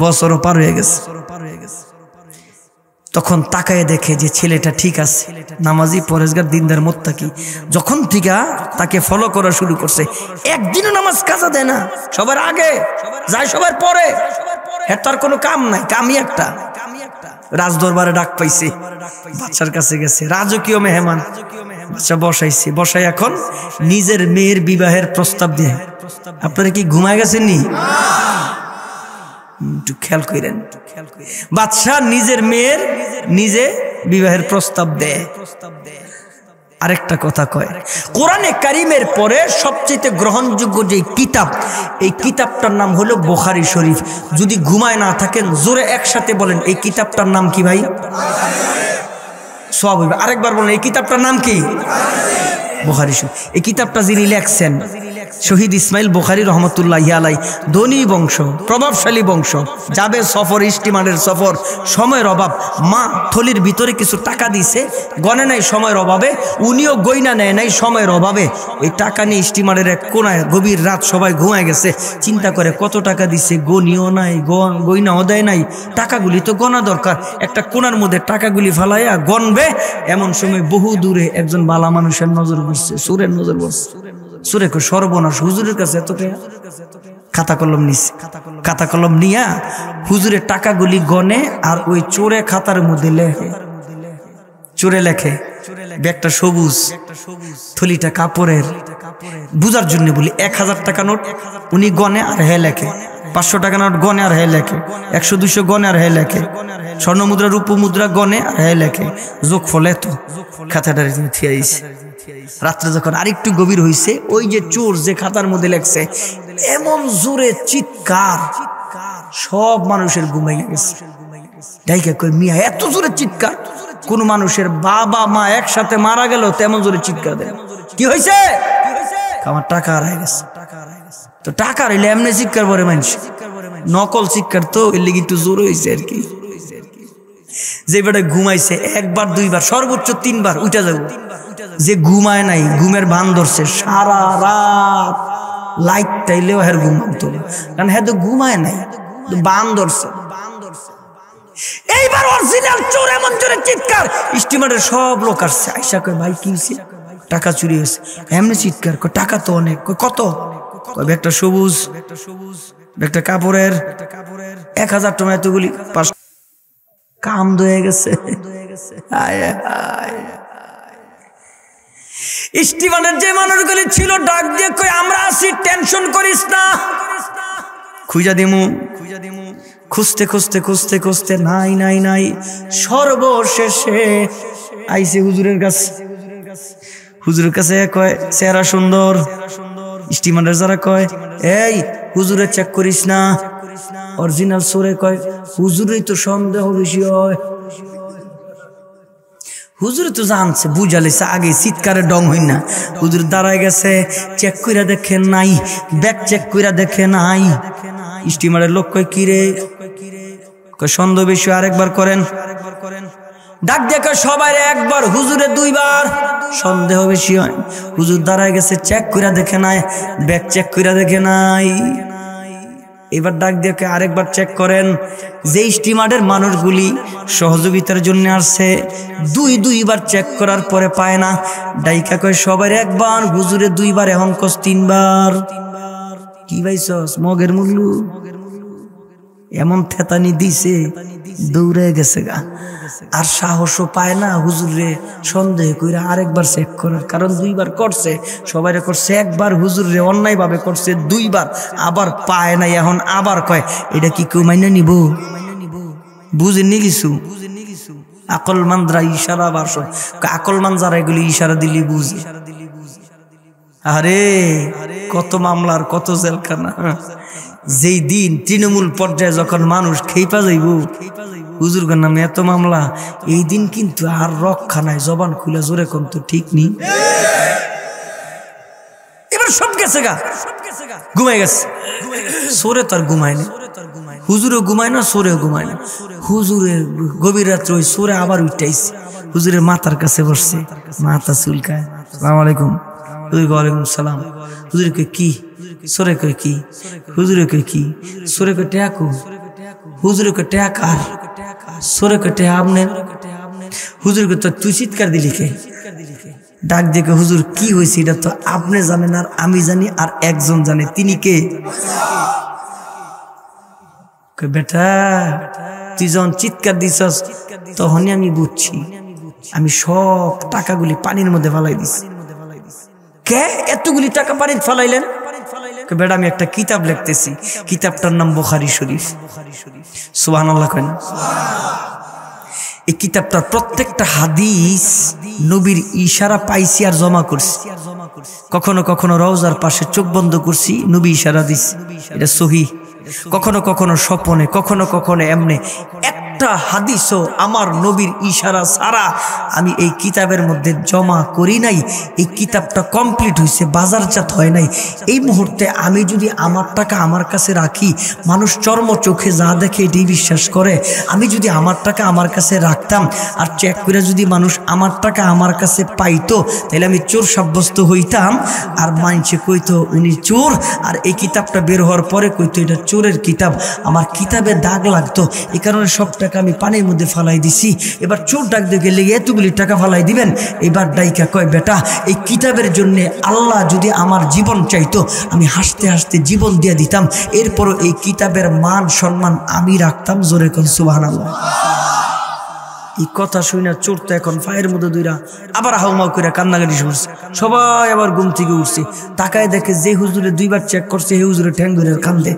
A: বছরও পার হয়ে গেছে। তখন তাকায় দেখে যে ছেলেটা ঠিক আছে, নামাজি, পরেজগার, দিনদার, মুত্তাকি। যখন থেকে তাকে ফলো করা শুরু করছে, একদিনও নামাজ কাজা দেয় না, সবার আগে যায়, সবার পরে। হ্যাঁ, তার কোনো কাম নাই, কামই একটা। রাজদরবারে ডাক পাইছে, বাদশার কাছে গেছে, রাজকীয় মেহমান। বাদশা বসাইছে, বসাই এখন নিজের মেয়ের বিবাহের প্রস্তাব দিয়ে। আপনারা কি ঘুমায় গেছেন নি? একটু খেয়াল করেন, বাদশা নিজের মেয়ের নিজে বিবাহের প্রস্তাব দেয়। আরেকটা কথা কয়, কোরআনে কারিমের পরে সবচেয়ে গ্রহণযোগ্য যে কিতাব, এই কিতাবটার নাম হলো বুখারী শরীফ। যদি ঘুমায় না থাকেন, জোরে একসাথে বলেন, এই কিতাবটার নাম কি ভাই? সব হইবে। আরেকবার বলেন, এই কিতাবটার নাম কি? বুখারী শরীফ। এই কিতাবটা যিনি লেখছেন, শহীদ ইসমাইল বুখারী রহমতুল্লাহি আলাইহি। ধনী বংশ, প্রভাবশালী বংশ, যাবে সফর, স্টিমারের সফর, সময়ের অভাব, মা থলির ভিতরে কিছু টাকা দিছে, গনে নাই সময়ের অভাবে, উনিও গয়না নেয় নাই সময়ের অভাবে। ওই টাকা নিয়ে স্টিমারের এক কোনায়, গভীর রাত, সবাই ঘুমায় গেছে, চিন্তা করে কত টাকা দিছে, গনিও নাই, গয়নাও দেয় নাই, টাকাগুলি তো গনা দরকার। একটা কোনার মধ্যে টাকাগুলি ফালাইয়া গনবে, এমন সময় বহু দূরে একজন বালা মানুষের নজর পড়ছে, সুরের নজর পড়ছে। সুরে কো, সর্বনাশ, হুজুরের কাছে এত টাকা। খাতা কলম নিছে, খাতা কলম নিয়া হুজুরের টাকাগুলি গনে, আর ওই চোরে খাতার মধ্যে লেখে। চোরে লেখে, ব্যাগটা সবুজ, থলিটা কাপড়ের। বুঝার জন্য বলি, 1000 টাকা নোট উনি গনে আর হে লেখে, 500 টাকা নোট গনে আর হে লেখে, 100-200 গনে আর হে লেখে, স্বর্ণ মুদ্রা, রূপ মুদ্রা গনে আর হে লেখে। যোগ ফলে তো খাতাটা থিয়াইছে।
B: রাত্রে যখন আরেকটু গভীর হইছে, ওই যে চোর যে খাতার মধ্যে লেখছে, এমন জোরে চিৎকার, সব মানুষের ঘুমাই গেছে। ডাইকা কই মিয়া এত জোরে চিৎকার, কোন মানুষের বাবা মা একসাথে মারা গেল তেমন জোরে চিৎকার দেয়। কি হয়েছে? আমার টাকা হারাই গেছে। তো টাকা হারাইলে এমনি চিৎকার করে মানুষ, নকল চিৎকার তো এর লিগে একটু জোর হয়েছে আর কি। যে বেটা ঘুমাইছে একবার দুইবার সর্বোচ্চ 3 বার উঠা যাবো। যে ঘুমায় নাই, ঘুমের ভান ধরছে, সারা রাত লাইট টাইলেও হের ঘুম ভাঙতো না, কারণ হ্যাঁ তো ঘুমায় নাই, বান ধরছে। এইবার অরিজিনাল চোর এমন জোরে চিৎকার, স্টিমারের সব লোক আসছে, আইসা কয় ভাই কি হইছে? টাকা চুরি হয়েছে। এমনি চিৎকার, টাকা তো অনেক। কত? একটা সবুজ, একটা কাপড়ের 1000 টাকা, এতগুলি কাম হয়ে গেছে। স্টিমারের যে মানুষগুলি ছিল ডাক দিয়ে কই আমরা আছি, টেনশন করিস না, খুঁজা দিমু। খুঁজতে খুঁজতে খুঁজতে খুঁজতে নাই নাই নাই, সর্বশেষে আইসে হুজুরের কাছে। হুজুরের কাছে কয় চেহারা সুন্দর। স্টিমারের যারা কয় এই হুজুরে চেক করিস না। অরিজিনাল সোরে কয় হুজুরই তো সন্দেহ বেশি হয়। হুজুর তো জানছে, বুঝালেছে আগে, চিৎকারে ডং হই না। হুজুর দাঁড়ায় গেছে, চেক কইরা দেখে নাই, ব্যাগ চেক কইরা দেখে নাই। স্টিমারের লোক কয় কি রে? কয় সন্দেহ বেশি, আরেকবার করেন। ডাক দেখে সবাই একবার, হুজুরে 2 বার, সন্দেহ বেশি হয়। হুজুর দাঁড়ায় গেছে, চেক কইরা দেখে নাই, ব্যাগ চেক কইরা দেখে নাই। এবার ডাক দেখে আরেকবার চেক করেন। যে স্টিমারের মানুষগুলি সহযোগিতার জন্য আসছে, 2 বার চেক করার পরে পায় না। ডাইকা কয় সবার একবার, হুজুরে 2 বার, এখন কস 3 বার। কি ভাইছস মগের মুল্লু? এমন থেতানি দিছে, দৌড়ে গেছে গা। আর সাহসও পায় না হুজুরে সন্দেহ কইরা আরেকবার চেক করার, কারণ 2 বার করছে, সবাই করছে একবার, হুজুরে অন্যায় ভাবে করছে 2 বার, আবার পায় না। এখন আবার কয় এটা কি কেউ মাইনে নিব? বুঝেননি কিছু? আকলমান যারা ইশারা বাস, আকলমান যারা এগুলি ইশারা দিলি বুঝে। আরে কত মামলার কত জেলখানা। যেই দিন তৃণমূল পর্যায়ে যখন মানুষ খেপা যাইব, হুজুরগার নামে এত মামলা, এই দিন কিন্তু আর রক্ষা নাই। জবান খুলে জোরে কম তো ঠিক নেই। এবার সব গেছে গা, ঘুমাই গেছে। সোরে তো আর ঘুমায় না, হুজুরেও ঘুমায় না, সোরেও ঘুমায় না। হুজুরের গভীর রাত্রে ওই সোরে আবার উঠাইছে, হুজুরের মাথার কাছে বসছে, মাথা চুলকায়। আসসালামু আলাইকুম। ওয়ালাইকুম সালাম। হুজুরে কই কি? সোরে কই কি? হুজুরে কই কি? সোরে কই ট্যাকু। হুজুরে কই ট্যাক আর সোরে কই ট্যাক আপনি। হুজুর কই তো তুই চিৎকার দিলি কে? ডাক দেখে হুজুর কি হয়েছে এটা তো আপনি জানেন আর আমি জানি, আর একজন জানে, তিনি কে? কই বেটা তুই যখন চিৎকার দিছস তখনই আমি বুঝছি, আমি সব টাকাগুলি পানির মধ্যে ফালাই দিছি। কে এতগুলি টাকা পানিতে ফালাইলেন? বেটা আমি একটা কিতাব লিখতেছি, কিতাবটার নাম বুখারী শরীফ। সুবহানাল্লাহ কেন? এই কিতাবটার প্রত্যেকটা হাদিস নবীর ইশারা পাইছি আর জমা করছি। কখনো কখনো রওজার পাশে চোখ বন্ধ করছি, নবী ইশারা দিছি, এটা সহিহ। কখনো কখনো স্বপনে, কখনো কখনো এমনে। একটা হাদিসও আমার নবীর ইশারা ছাড়া আমি এই কিতাবের মধ্যে জমা করি নাই। এই কিতাবটা কমপ্লিট হয়েছে, বাজারজাত হয় নাই। এই মুহূর্তে আমি যদি আমার টাকা আমার কাছে রাখি, মানুষ চর্ম চোখে যা দেখে এটাই বিশ্বাস করে। আমি যদি আমার টাকা আমার কাছে রাখতাম আর চেক করে যদি মানুষ আমার টাকা আমার কাছে পাইতো, তাহলে আমি চোর সাব্যস্ত হইতাম, আর মানুষে কইতো উনি চোর, আর এই কিতাবটা বের হওয়ার পরে কইতো এটা চোরের কিতাব। আমার কিতাবে দাগ লাগতো, এই কারণে সব টাকা আমি পানির মধ্যে ফালাই দিছি। এবার চোর ডাক দেখে লেগে এতগুলি টাকা ফালাই দিবেন। এবার ডাইকা কয় বেটা এই কিতাবের জন্য আল্লাহ যদি আমার জীবন চাইতো, আমি হাসতে হাসতে জীবন দিয়ে দিতাম, এরপরও এই কিতাবের মান সম্মান আমি রাখতাম। জোরে কোন সুবহানাল্লাহ। এই কথা শুনে চোর তো এখন ফায়ের মধ্যে দুইরা আবার হাউমাউ করে কান্নাকাটি শুনছে। সবাই আবার ঘুম থেকে উঠছে, তাকায় দেখে যে হুজুরে 2 বার চেক করছে, এই হুজুরে ঠ্যাং ধরে কান্দে।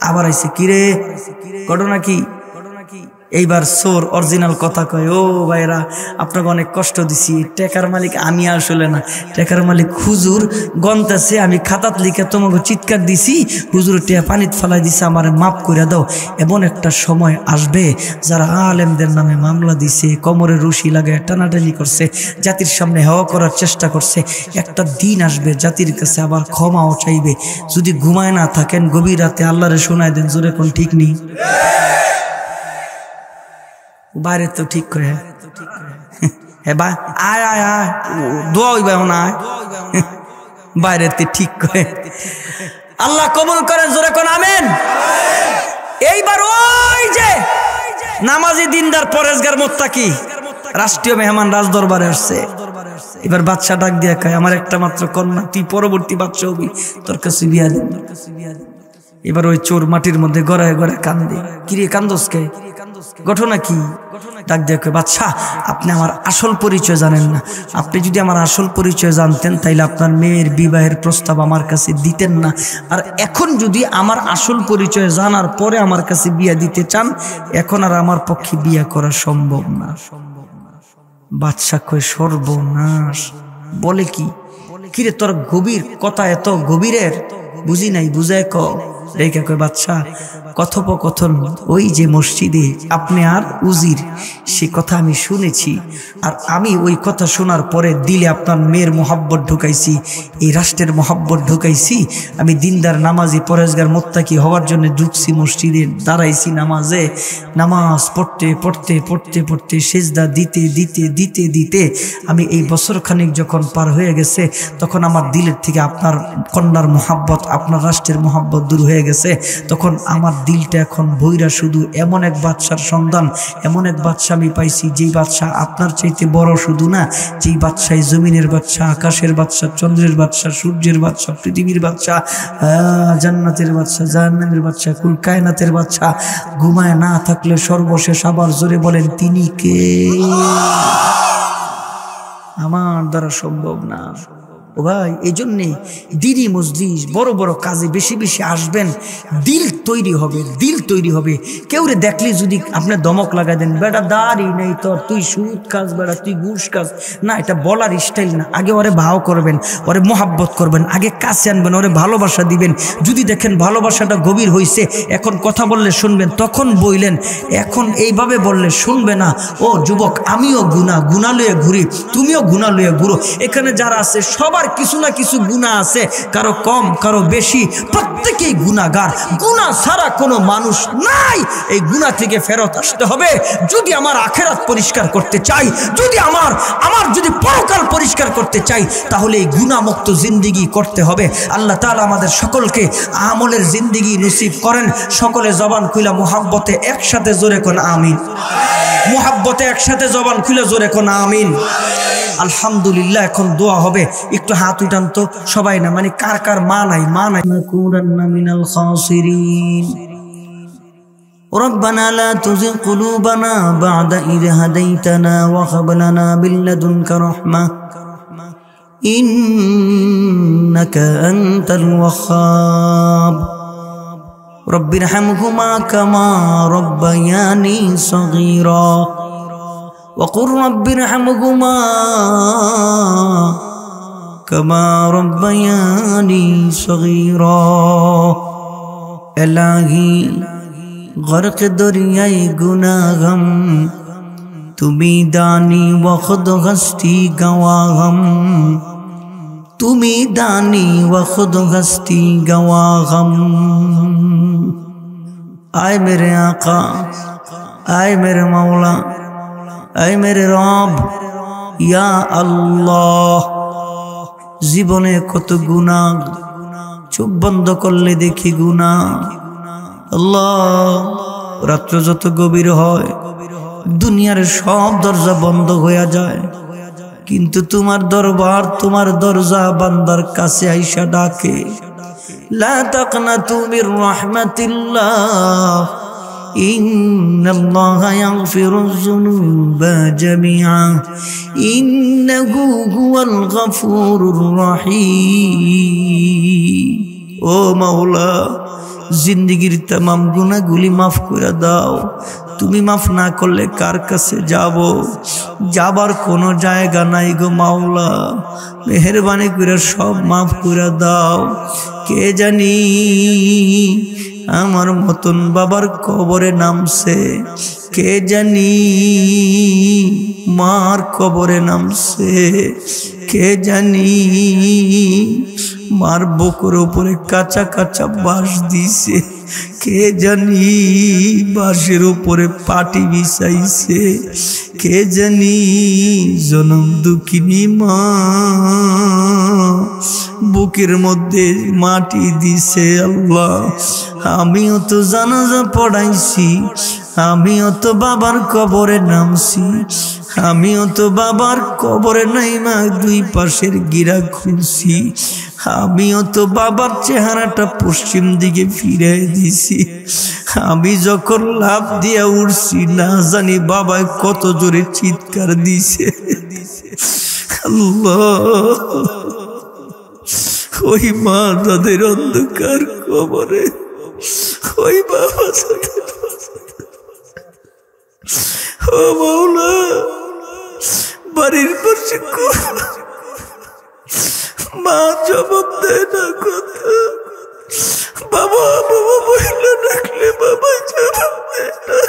B: আবার আইছে, কিরে ঘটনা কি?
A: এইবার সোর অরিজিনাল কথা কয়, ও ভাইরা আপনাকে অনেক কষ্ট দিছি, টেকার মালিক আমি আসলে না, টেকার মালিক হুজুর গন্তাছে, আমি খাতাত লিখে তোমাকে চিৎকার দিছি, হুজুর টেয়া পানিত ফালাই দিছে, আমার মাফ করে দাও। এমন একটা সময় আসবে যারা আলেমদের নামে মামলা দিছে, কোমরে রশি লাগায় টানাটানি করছে, জাতির সামনে হেওয়া করার চেষ্টা করছে, একটা দিন আসবে জাতির কাছে আবার ক্ষমাও চাইবে। যদি ঘুমায় না থাকেন গভীর রাতে আল্লাহরে শোনায় দেন, জোরে কোন ঠিক নেই? বাইরে তো ঠিক করে হ্যাঁ বা আয় আয় আয় দোয়া হইবে না, বাইরে ঠিক করে আল্লাহ কবুল করেন, জোরে কোন আমেন। এইবার ওই যে নামাজি দিনদার পরেজগার মোত্তাকি রাষ্ট্রীয় মেহমান রাজদরবারে আসছে। এবার বাদশা ডাক দিয়ে কয়, আমার একটা মাত্র কন্যা, তুই পরবর্তী বাদশা হবি, তোর কাছে বিয়া দিন। এবার ওই চোর মাটির মধ্যে গড়ায় গড়ায় কান্দে। কিরে কান্দোস কে? ঘটনা কি? ডাক দিয়ে কয়, বাদশা আপনি আমার আসল পরিচয় জানেন না, আপনি যদি আমার আসল পরিচয় জানতেন তাইলে আপনার মেয়ের বিবাহের প্রস্তাব আমার কাছে দিতেন না, আর এখন যদি আমার আসল পরিচয় জানার পরে আমার কাছে বিয়া দিতে চান, এখন আর আমার পক্ষে বিয়া করা সম্ভব না। বাদশা কয়, সর্বনাশ, বলে কি? কিরে তোর গভীর কথা এত গভীরের, বুঝি নাই, বুঝায় ক। রেখা কয়, বাদশা কথোপকথন ওই যে মসজিদে আপনি আর উজির, সে কথা আমি শুনেছি, আর আমি ওই কথা শোনার পরে দিলে আপনার মেয়ের মোহাব্বত ঢুকাইছি, এই রাষ্ট্রের মোহাব্বত ঢুকাইছি। আমি দিনদার নামাজি পরেজগার মোত্তাকি হওয়ার জন্য ঢুকছি মসজিদে, দাঁড়াইছি নামাজে, নামাজ পড়তে পড়তে পড়তে পড়তে সেজদা দিতে দিতে দিতে দিতে আমি এই বছর খানিক যখন পার হয়ে গেছে, তখন আমার দিলের থেকে আপনার কন্যার মোহাব্বত, আপনার রাষ্ট্রের মোহাব্বত দূর হয়ে গেছে। তখন আমার দিলটা এখন ভৈরা শুধু এমন এক বাদশার সন্ধান, এমন এক বাদশা আমি পাইছি, যেই বাদশা আপনার চাইতে বড় শুধু না, যেই বাদশাই জমিনের বাদশা, আকাশের বাদশা, চন্দ্রের বাদশা, সূর্যের বাদশা, পৃথিবীর বাদশা, জান্নাতের বাদশা, জাহান্নামের বাদশা, কুল কায়নাতের বাদশা। ঘুমায় না থাকলে সর্বশেষ আবার জোরে বলেন, তিনি কে? আমার দ্বারা সম্ভব না। ও ভাই, এই জন্যে দিনই মজলিস, বড় বড় কাজে বেশি বেশি আসবেন, দিল তৈরি হবে, দিল তৈরি হবে। কেউ রে দেখলে যদি আপনার দমক লাগাই দেন, বেটা দাঁড়ি নেই তোর, তুই সুদ খাস, বেটা তুই ঘুষ খাস, না, এটা বলার স্টাইল না। আগে ওরে ভাও করবেন, ওরে মোহাব্বত করবেন, আগে কাছে আনবেন, ওরে ভালোবাসা দিবেন। যদি দেখেন ভালোবাসাটা গভীর হয়েছে, এখন কথা বললে শুনবেন, তখন বইলেন। এখন এইভাবে বললে শুনবে না। ও যুবক, আমিও গুণা লয়ে ঘুরি, তুমিও গুণা লয়ে ঘুরো। এখানে যারা আছে সবার কিছু না কিছু গুনাহ আছে, কারো কম কারো বেশি, প্রত্যেকেই গুনাহগার। গুনাহ ছাড়া কোনো মানুষ নাই। এই গুনাহ থেকে ফেরত আসতে হবে যদি আমার আখিরাত পরিষ্কার করতে চাই, যদি আমার যদি পরকাল পরিষ্কার করতে চাই, তাহলে এই গুনাহমুক্ত জিন্দেগি করতে হবে। আল্লাহ তাআলা আমাদের সকলকে আমলের জিন্দেগি নসিব করেন। সকলে জবান খুলে মুহাব্বতে একসাথে জোরে কোন আমিন। মুহাব্বতে একসাথে জবান খুলে জোরে কোন আমিন। আলহামদুলিল্লাহ। এখন দোয়া হবে, একটু হাত উঠান তো সবাই, না মানে কার কার মা নাই, মা নাই। নাকুরান্না মিনাল খাসিরিন। ربنا لا تزغ قلوبنا بعد إذ هديتنا وهب لنا من لدنك رحمة إنك أنت الوهاب رب ارحمهما كما ربياني صغيرا وقل رب ارحمهما كما ربياني صغيرا إلهي غرق दरियाए गुनाहम तुमी दानी व खुद हस्ती गवाहम तुमी दानी व खुद हस्ती गवाहम। आए मेरे आका, आए मेरे मौला, आए मेरे रब, या अल्लाह। জীবনে কত গুনাহ, চোখ বন্ধ করলে দেখি গুনাহ। আল্লাহ, রাত্র যত গভীর হয় দুনিয়ার সব দরজা বন্ধ হয়ে যায়, কিন্তু তোমার দরবার, তোমার দরজা বান্দার কাছে আইসা ডাকে। লা তাকনাতু মির রাহমাতিল্লাহ ইন্নাল্লাহা ইয়াগফিরুয যুনুবা জামিআ ইন্নাহু হুয়াল গফুরুর রহিম। ও মাওলা, जिंदगीर तमाम गुनाहगुली माफ कर दाओ। তুমি মাফ না করলে কার কাছে যাব? যাবার কোনো জায়গা নাই গো মাওলা, মেহেরবানি করে সব মাফ করে দাও। কে জানি আমার মতন বাবার কবরে নামছে, কে জানি মার কবরে নামছে, কে জানি মার বুকের উপরে কাঁচা কাঁচা বাঁশ দিছে, কে জানি বাঁশের উপরে পাটি বিছাইছে, কে জানি জনম দুঃখিনী মা বুকের মধ্যে মাটি দিছে। আল্লাহ, আমিও তো জানাজা পড়াইছি, আমিও তো বাবার কবরে নামছি, আমিও তো বাবার কবরে নাইমা দুই পাশের গিরা খুলছি, আমিও তো বাবার চেহারাটা পশ্চিম দিকে ফিরে দিছি। আমি যখন লাফ দিয়া উঠছি না জানি বাবায় কত জোরে চিৎকার দিছে। আল্লাহ, ওই মা তাদের অন্ধকার কবরে, ওই বাবা ও মাওলা বাড়ির পাশে মা জবাব দেয় না কথা, বাবা বাবা মহিলা ডাকলে বাবা জবাব দেয় না।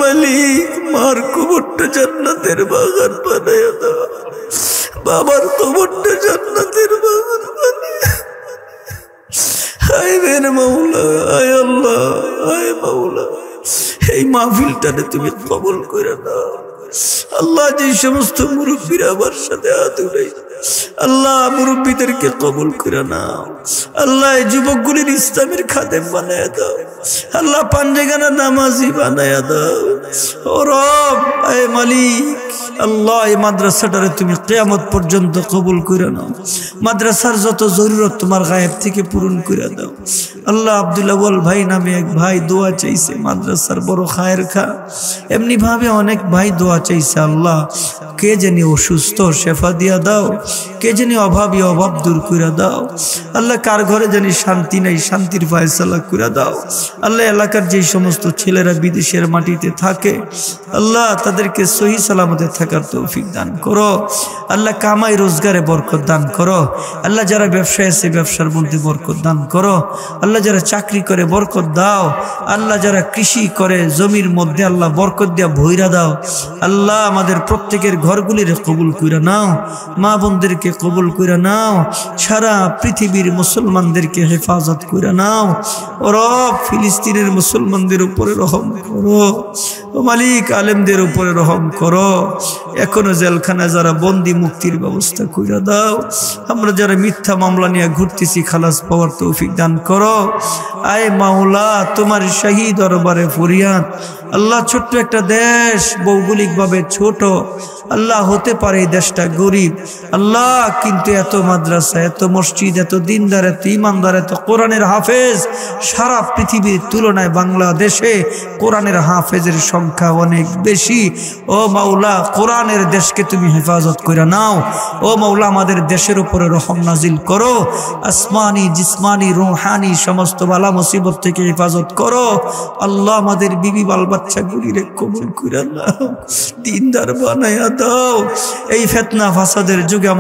A: মালিক, মার কবরটা জান্নাতের বাগান বানায় দাও, বাবার কবরটা জান্নাতের বাগান বানায়। হায় মের মাওলা, আয় আল্লাহ, আয় মাওলা, এই মাহফিলটারে তুমি কবুল করে দাও। আল্লাহ, যে সমস্ত মুরব্বীরা আমার সাথে হাত উঠাই, আল্লাহ মুরব্বীদেরকে কবুল করে নাও। আল্লাহ, এই যুবকগুলির ইসলামের খাদেম বানায় দাও। আল্লাহ, পাঞ্জেগানা নামাজি বানায় দাও। ও রব, এ মালিক, আল্লাহ এই মাদ্রাসাটারে তুমি কিয়ামত পর্যন্ত কবুল করে নাও। মাদ্রাসার যত জরুরত তোমার গায়েব থেকে পূরণ করে দাও। আল্লাহ, আব্দুল আউয়াল ভাই নামে এক ভাই দোয়া চাইছে, মাদ্রাসার বড় খায়ের খা। এমনি ভাবে অনেক ভাই দোয়া চাইছে। আল্লাহ, কে জানি অসুস্থ, শেফা দিয়া দাও। কে জানি অভাবী, অভাব দূর করে দাও। আল্লাহ, কার ঘরে জানি শান্তি নাই, শান্তির ফয়সালা করে দাও। আল্লাহ, এলাকার যে সমস্ত ছেলেরা বিদেশের মাটিতে থাকে, আল্লাহ তাদেরকে সহি সালামতে থাকার তৌফিক দান করো। আল্লাহ, কামাই রোজগারে বরকত দান করো। আল্লাহ, যারা ব্যবসায় আছে ব্যবসার মধ্যে বরকত দান করো। আল্লাহ, যারা চাকরি করে বরকত দাও। আল্লাহ, যারা কৃষি করে জমির মধ্যে আল্লাহ বরকত দিয়া ভৈরা দাও। আল্লাহ, আমাদের প্রত্যেকের ঘরগুলির কবুল কইরা নাও, মা বোনদেরকে কবুল কইরা নাও, সারা পৃথিবীর মুসলমানদেরকে হেফাজত কইরা নাও। ও রব, ফিলিস্তিনের মুসলমানদের উপরে রহম করো। ও মালিক, আলেমদের উপরে রহম করো। এখনো জেলখানা যারা বন্দি, মুক্তির ব্যবস্থা কইরা দাও। আমরা যারা মিথ্যা মামলা নিয়ে ঘুরতেছি, খালাস পাওয়ার তৌফিক দান করো। আয় মাওলা, তোমার শাহী দরবারে ফরিয়াদ। আল্লাহ, ছোট্ট একটা দেশ, ভৌগোলিকভাবে ছোট, আল্লাহ হতে পারে এই দেশটা গরিব, আল্লাহ, কিন্তু এত মাদ্রাসা, এত মসজিদ, এত দিনদার, এত ইমানদার, এত কোরআনের হাফেজ, সারা পৃথিবীর তুলনায় বাংলাদেশে কোরআনের হাফেজের সংখ্যা অনেক বেশি। ও মাওলা, কোরআনের দেশকে তুমি হেফাজত করে নাও। ও মাওলা, আমাদের দেশের উপরে রহম নাজিল করো। আসমানি, জিসমানি, রুহানি সমস্ত বালা মুসিবত থেকে হেফাজত করো। আল্লাহ, আমাদের বিবি বাল বাচ্চা গুলিরে কবুল করে নাও, দিনদার বানায়া দাও। এই ফিতনা ফাসাদের যুগে